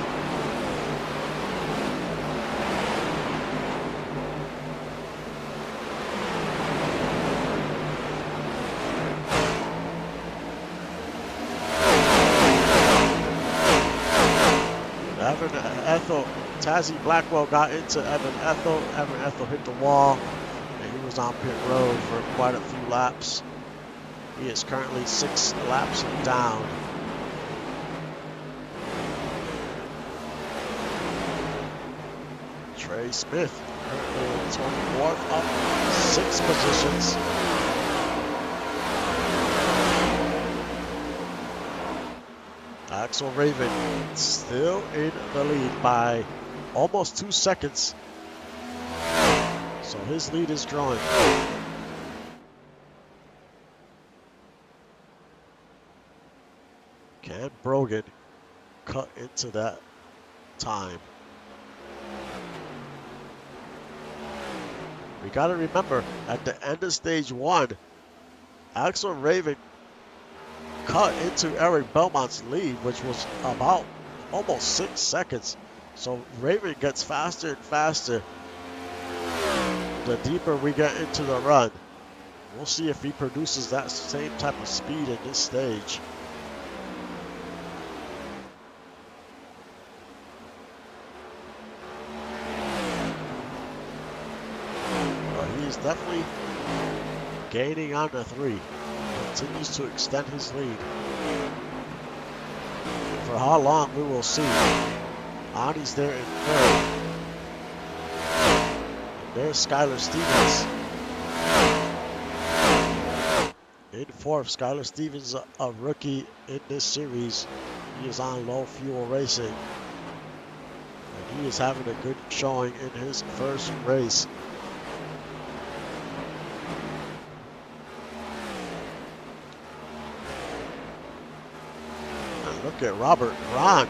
Tazzy Blackwell got into Evan Ethel. Evan Ethel hit the wall, and he was on pit road for quite a few laps. He is currently 6 laps down. Trey Smith currently in 24th, up 6 positions. Axel Raven still in the lead by almost 2 seconds. So his lead is growing. Can Brogan cut into that time? We got to remember, at the end of stage 1, Axel Raven cut into Eric Belmont's lead, which was about almost 6 seconds. So Raven gets faster and faster the deeper we get into the run. We'll see if he produces that same type of speed in this stage. But he's definitely gaining on the 3. Continues to extend his lead. For how long, we will see. Ani's there in 3rd. And there's Skylar Stevens in 4th. Skylar Stevens, a rookie in this series. He is on low fuel racing. And he is having a good showing in his first race. Look at Robert Ron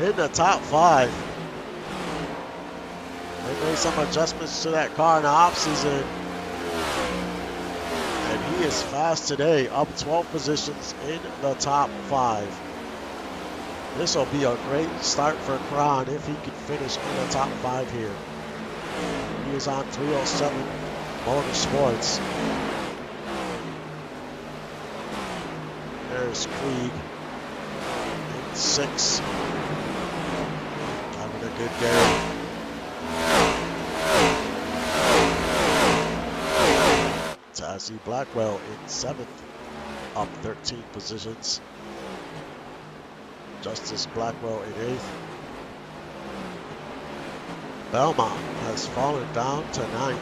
in the top 5. They made some adjustments to that car in the offseason. And he is fast today, up 12 positions in the top 5. This will be a great start for Kron if he can finish in the top 5 here. He is on 307 Motorsports. There's Krieg. 6. Having a good day. Tazzy Blackwell in 7th, up 13 positions. Justice Blackwell in 8th. Belmont has fallen down to 9th.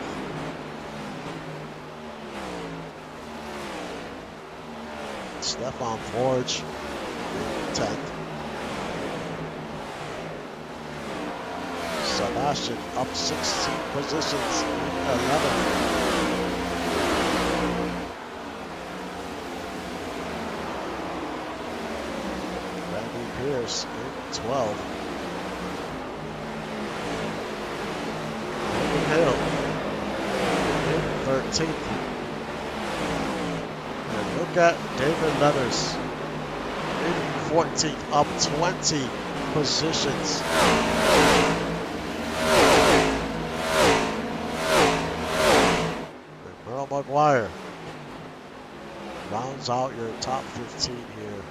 Stefan Forge in 10th. Sebastian up 16 positions in 11th. Randy Pierce in 12th. Logan Hill in 13th. And look at David Leathers in 14th, up 20 positions. McGuire rounds out your top 15 here.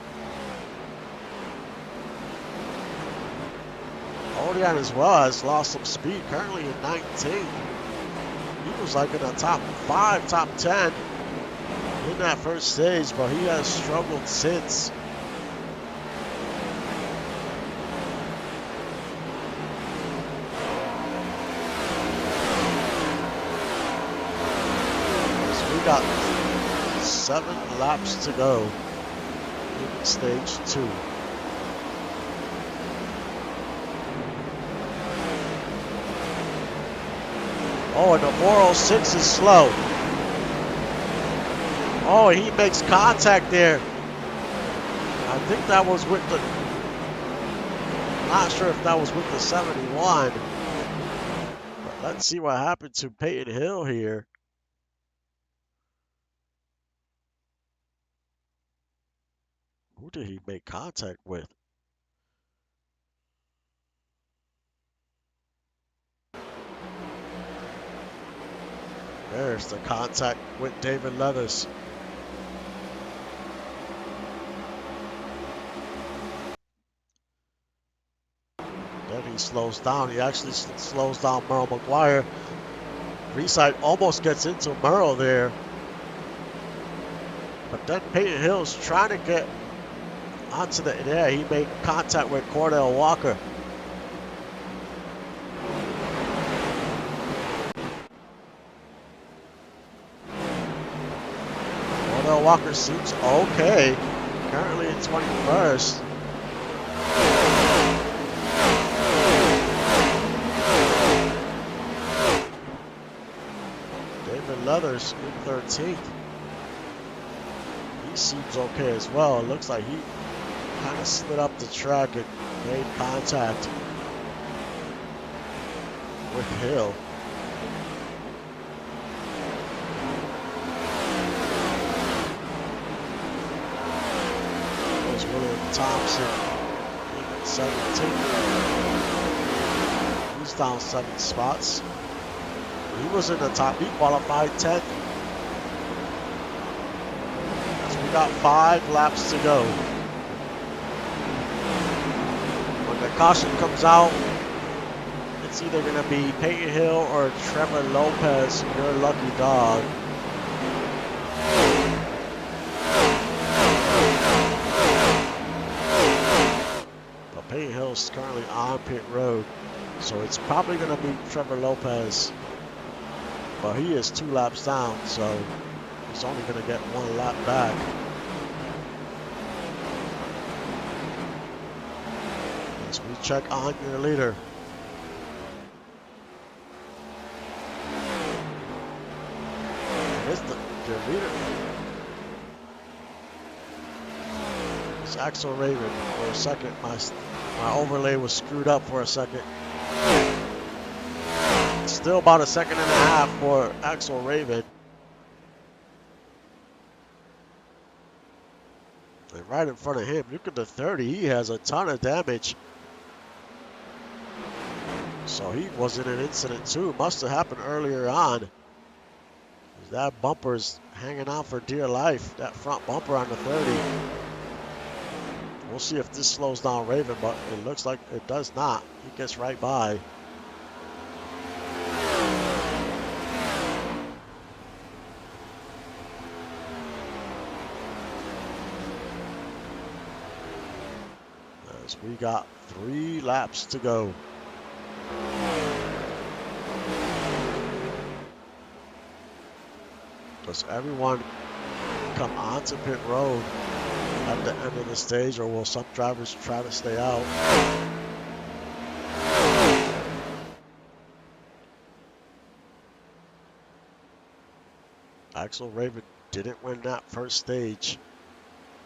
Odian as well has lost some speed, currently in 19th. He was like in the top 5, top 10 in that first stage, but he has struggled since. So we got 7 laps to go in stage 2. Oh, and the 406 is slow. Oh, he makes contact there. I think that was with the... Not sure if that was with the 71. But let's see what happened to Peyton Hill here. Who did he make contact with? There's the contact with David Leathers. Then he slows down. He actually slows down Merle McGuire. Reside almost gets into Merle there. But then Peyton Hill's trying to get onto the... Yeah, he made contact with Cordell Walker. Cordell Walker seems okay. Currently in 21st. David Leathers in 13th. He seems okay as well. It looks like he kind of slid up the track and made contact with Hill. There's William Thompson in 17th. He's down 7 spots. He was in the top. He qualified 10th. So we got 5 laps to go. When the caution comes out, it's either going to be Peyton Hill or Trevor Lopez, your lucky dog. But Peyton Hill's currently on pit road, so it's probably going to be Trevor Lopez. But he is 2 laps down, so he's only going to get 1 lap back. As we check on your leader. Your leader. It's Axel Raven for a second. My overlay was screwed up for a second. Still about a second and a half for Axel Raven. And right in front of him, look at the 30. He has a ton of damage. So he was in an incident too. Must have happened earlier on. That bumper's hanging out for dear life. That front bumper on the 30. We'll see if this slows down Raven, but it looks like it does not. He gets right by. As we got 3 laps to go. Does everyone come onto pit road at the end of the stage, or will some drivers try to stay out? Axel Raven didn't win that first stage,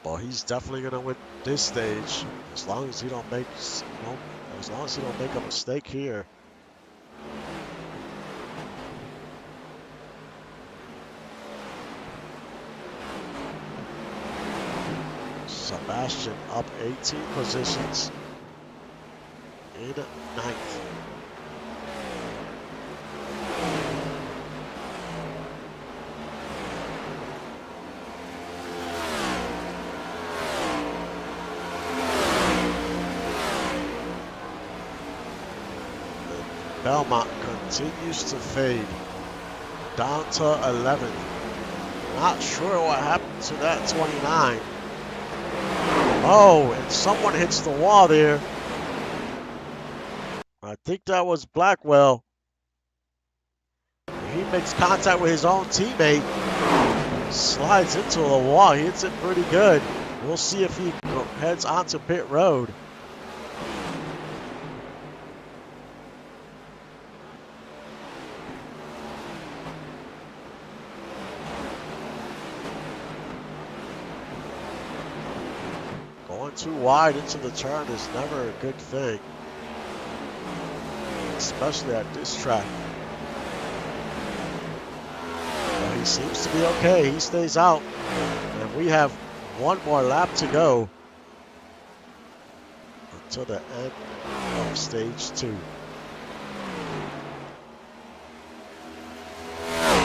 but he's definitely gonna win this stage as long as he don't make a mistake here. Sebastian up 18 positions in 9th. Belmont continues to fade down to 11th. Not sure what happened to that 29. Oh, and someone hits the wall there. I think that was Blackwell. He makes contact with his own teammate. Slides into the wall. He hits it pretty good. We'll see if he heads onto pit road. Going too wide into the turn is never a good thing, especially at this track. But he seems to be okay. He stays out, and we have one more lap to go until the end of stage 2.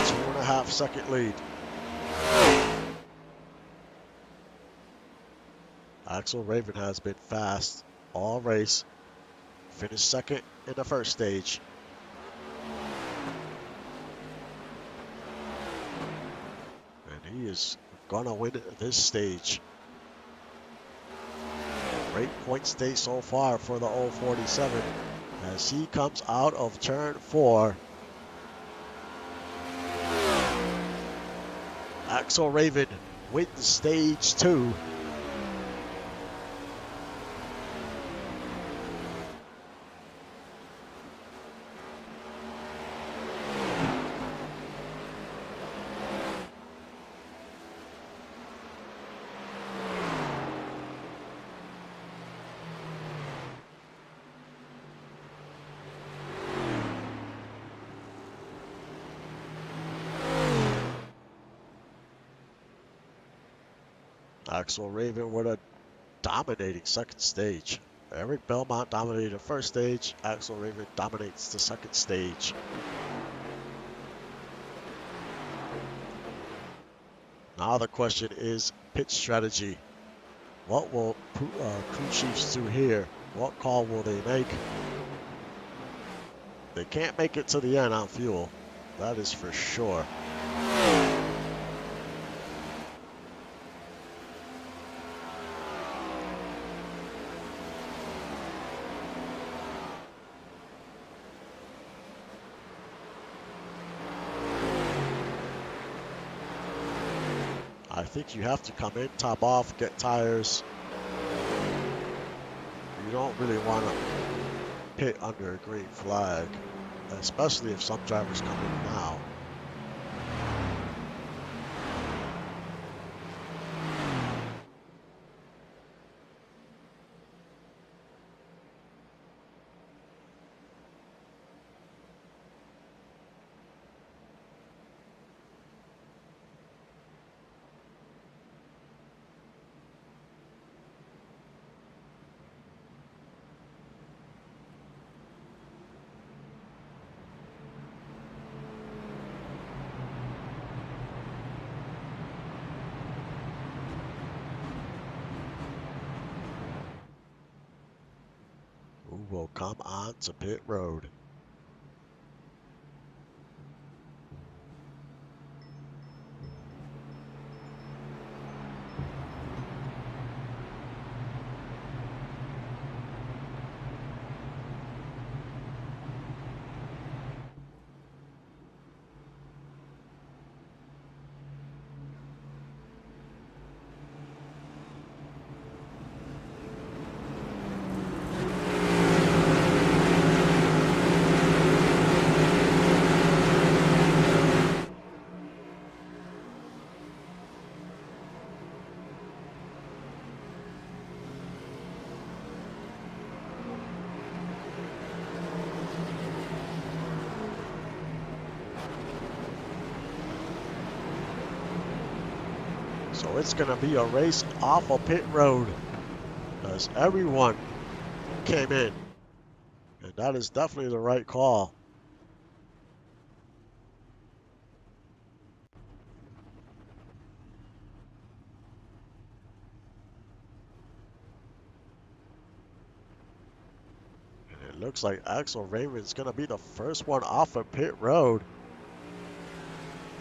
2.5 second lead. Axel Raven has been fast all race. Finished second in the first stage. And he is gonna win this stage. Great point state so far for the 047 as he comes out of turn 4. Axel Raven wins stage 2. Axel Raven with a dominating second stage. Eric Belmont dominated the first stage. Axel Raven dominates the second stage. Now the question is pit strategy. What will crew chiefs do here? What call will they make? They can't make it to the end on fuel. That is for sure. I think you have to come in, top off, get tires. You don't really want to pit under a green flag, especially if some drivers come in now. Who will come on to pit road? So it's going to be a race off of pit road as everyone came in. And that is definitely the right call. And it Looks like Axel Raymond's going to be the first one off of pit road.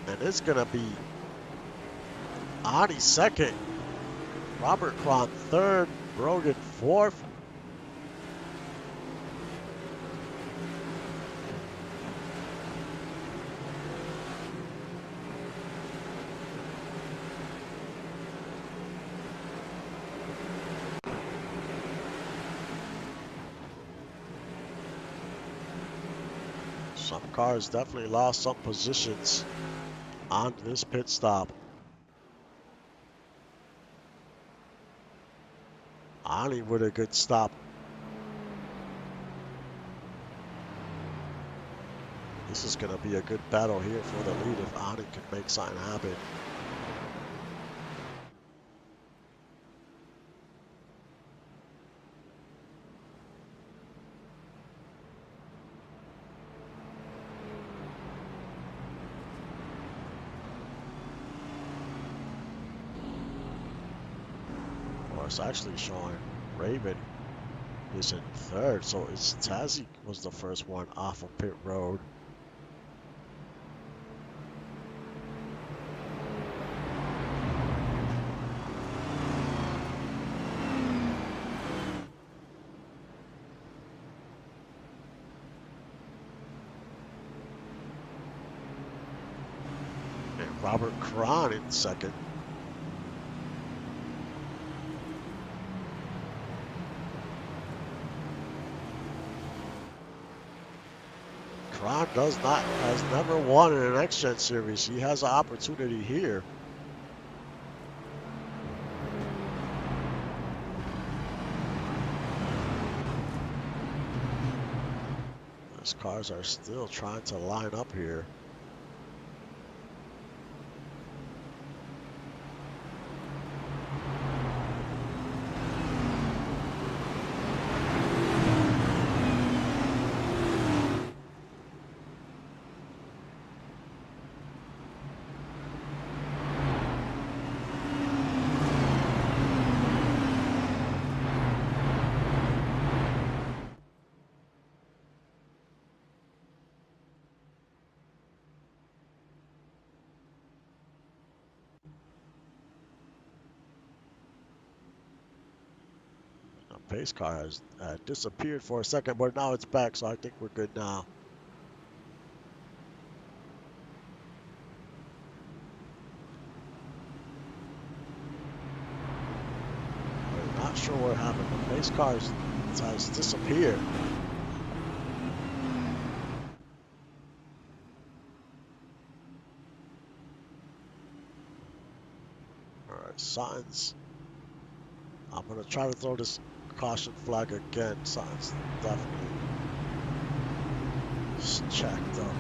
And it's going to be Ani second, Robert Cron third, Brogan fourth. Some cars definitely lost some positions on this pit stop. Ani with a good stop. This is going to be a good battle here for the lead if Ani can make something happen. It's actually showing Raven is in third, so it's Tazzy was the first one off of pit road. And Robert Cron in second. Cron has never won in an X-Gen series. He has an opportunity here. These cars are still trying to line up here. Pace car has disappeared for a second, but now it's back, so I think we're good now. We're not sure what happened. The pace car has disappeared. All right, Sainz. I'm going to try to throw this caution flag again. Sainz definitely checked up.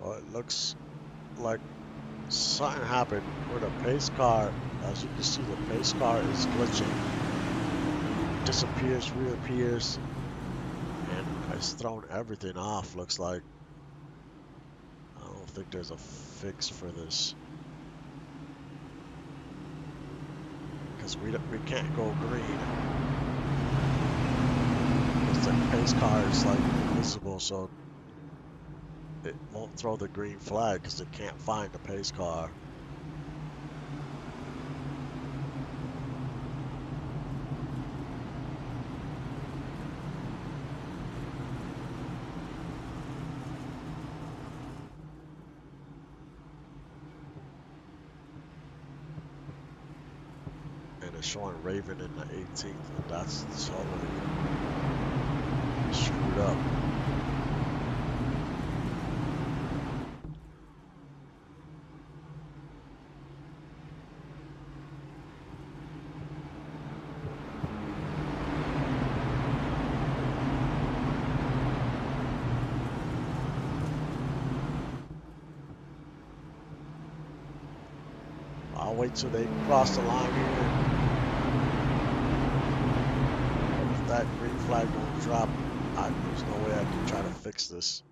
Well, it looks like something happened where the pace car, as you can see, the pace car is glitching. Disappears, reappears, and it's thrown everything off, looks like. I don't think there's a fix for this. Because we can't go green. Because the pace car is like invisible, so it won't throw the green flag because it can't find the pace car. And it's showing Raven in the 18th, and that's totally screwed up. I'll wait till they cross the line here. If that green flag won't drop, there's no way I can try to fix this.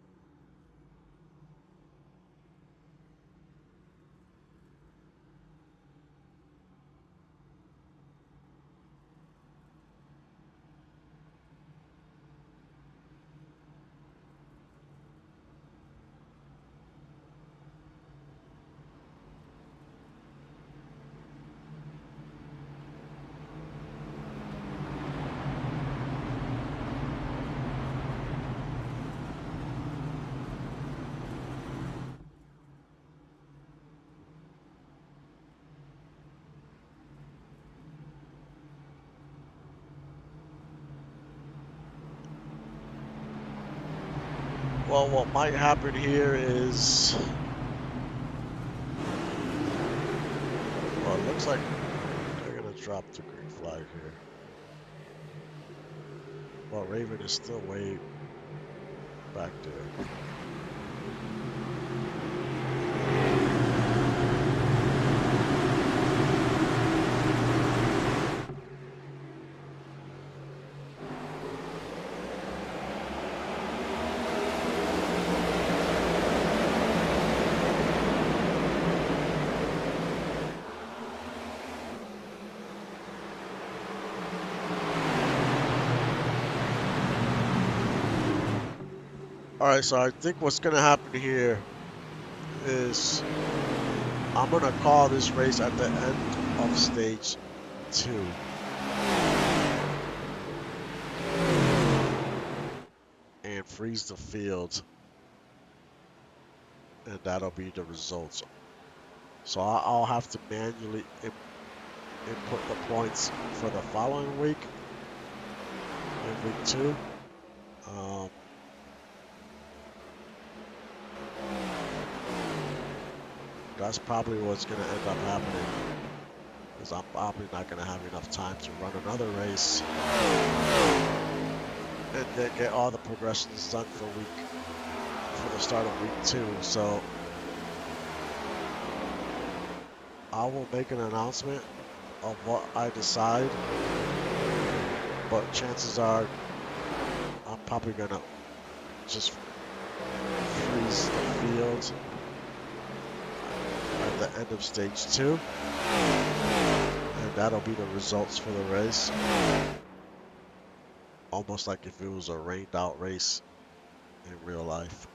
Well, what might happen here is, well, it looks like they're gonna drop the green flag here. Well, Raven is still way back there. All right, so I think what's gonna happen here is I'm gonna call this race at the end of stage 2. And freeze the field, and that'll be the results. So I'll have to manually input the points for the following week, in week 2. That's probably what's going to end up happening, because I'm probably not going to have enough time to run another race and then get all the progressions done for the start of week 2. So I will make an announcement of what I decide, but chances are I'm probably going to just freeze the field at the end of stage 2, and that'll be the results for the race. Almost like if it was a rained out race in real life,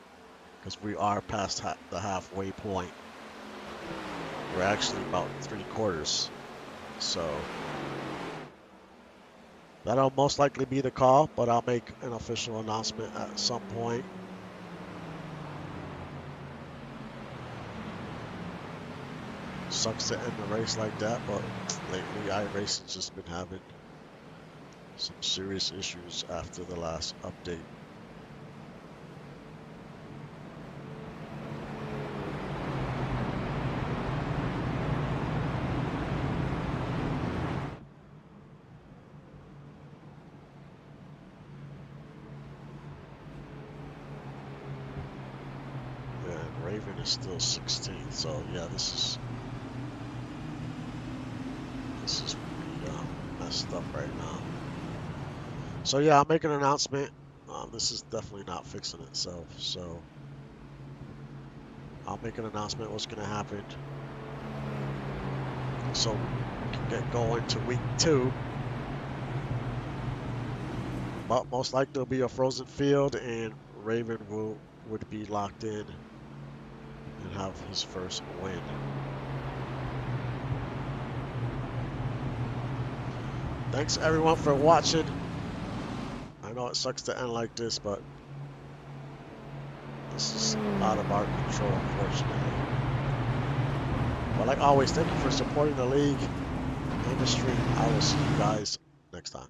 because we are past the halfway point. We're actually about 3/4, so that'll most likely be the call, but I'll make an official announcement at some point. Sucks to end the race like that, but lately iRacing's just been having some serious issues after the last update. Raven is still 16th. So yeah, this is pretty messed up right now. So yeah, I'll make an announcement. This is definitely not fixing itself. So I'll make an announcement what's going to happen. So we can get going to week 2. But most likely it'll be a frozen field, and Raven would be locked in and have his first win. Thanks everyone for watching. I know it sucks to end like this, but this is out of our control, unfortunately. But like always, thank you for supporting the league and the stream. I will see you guys next time.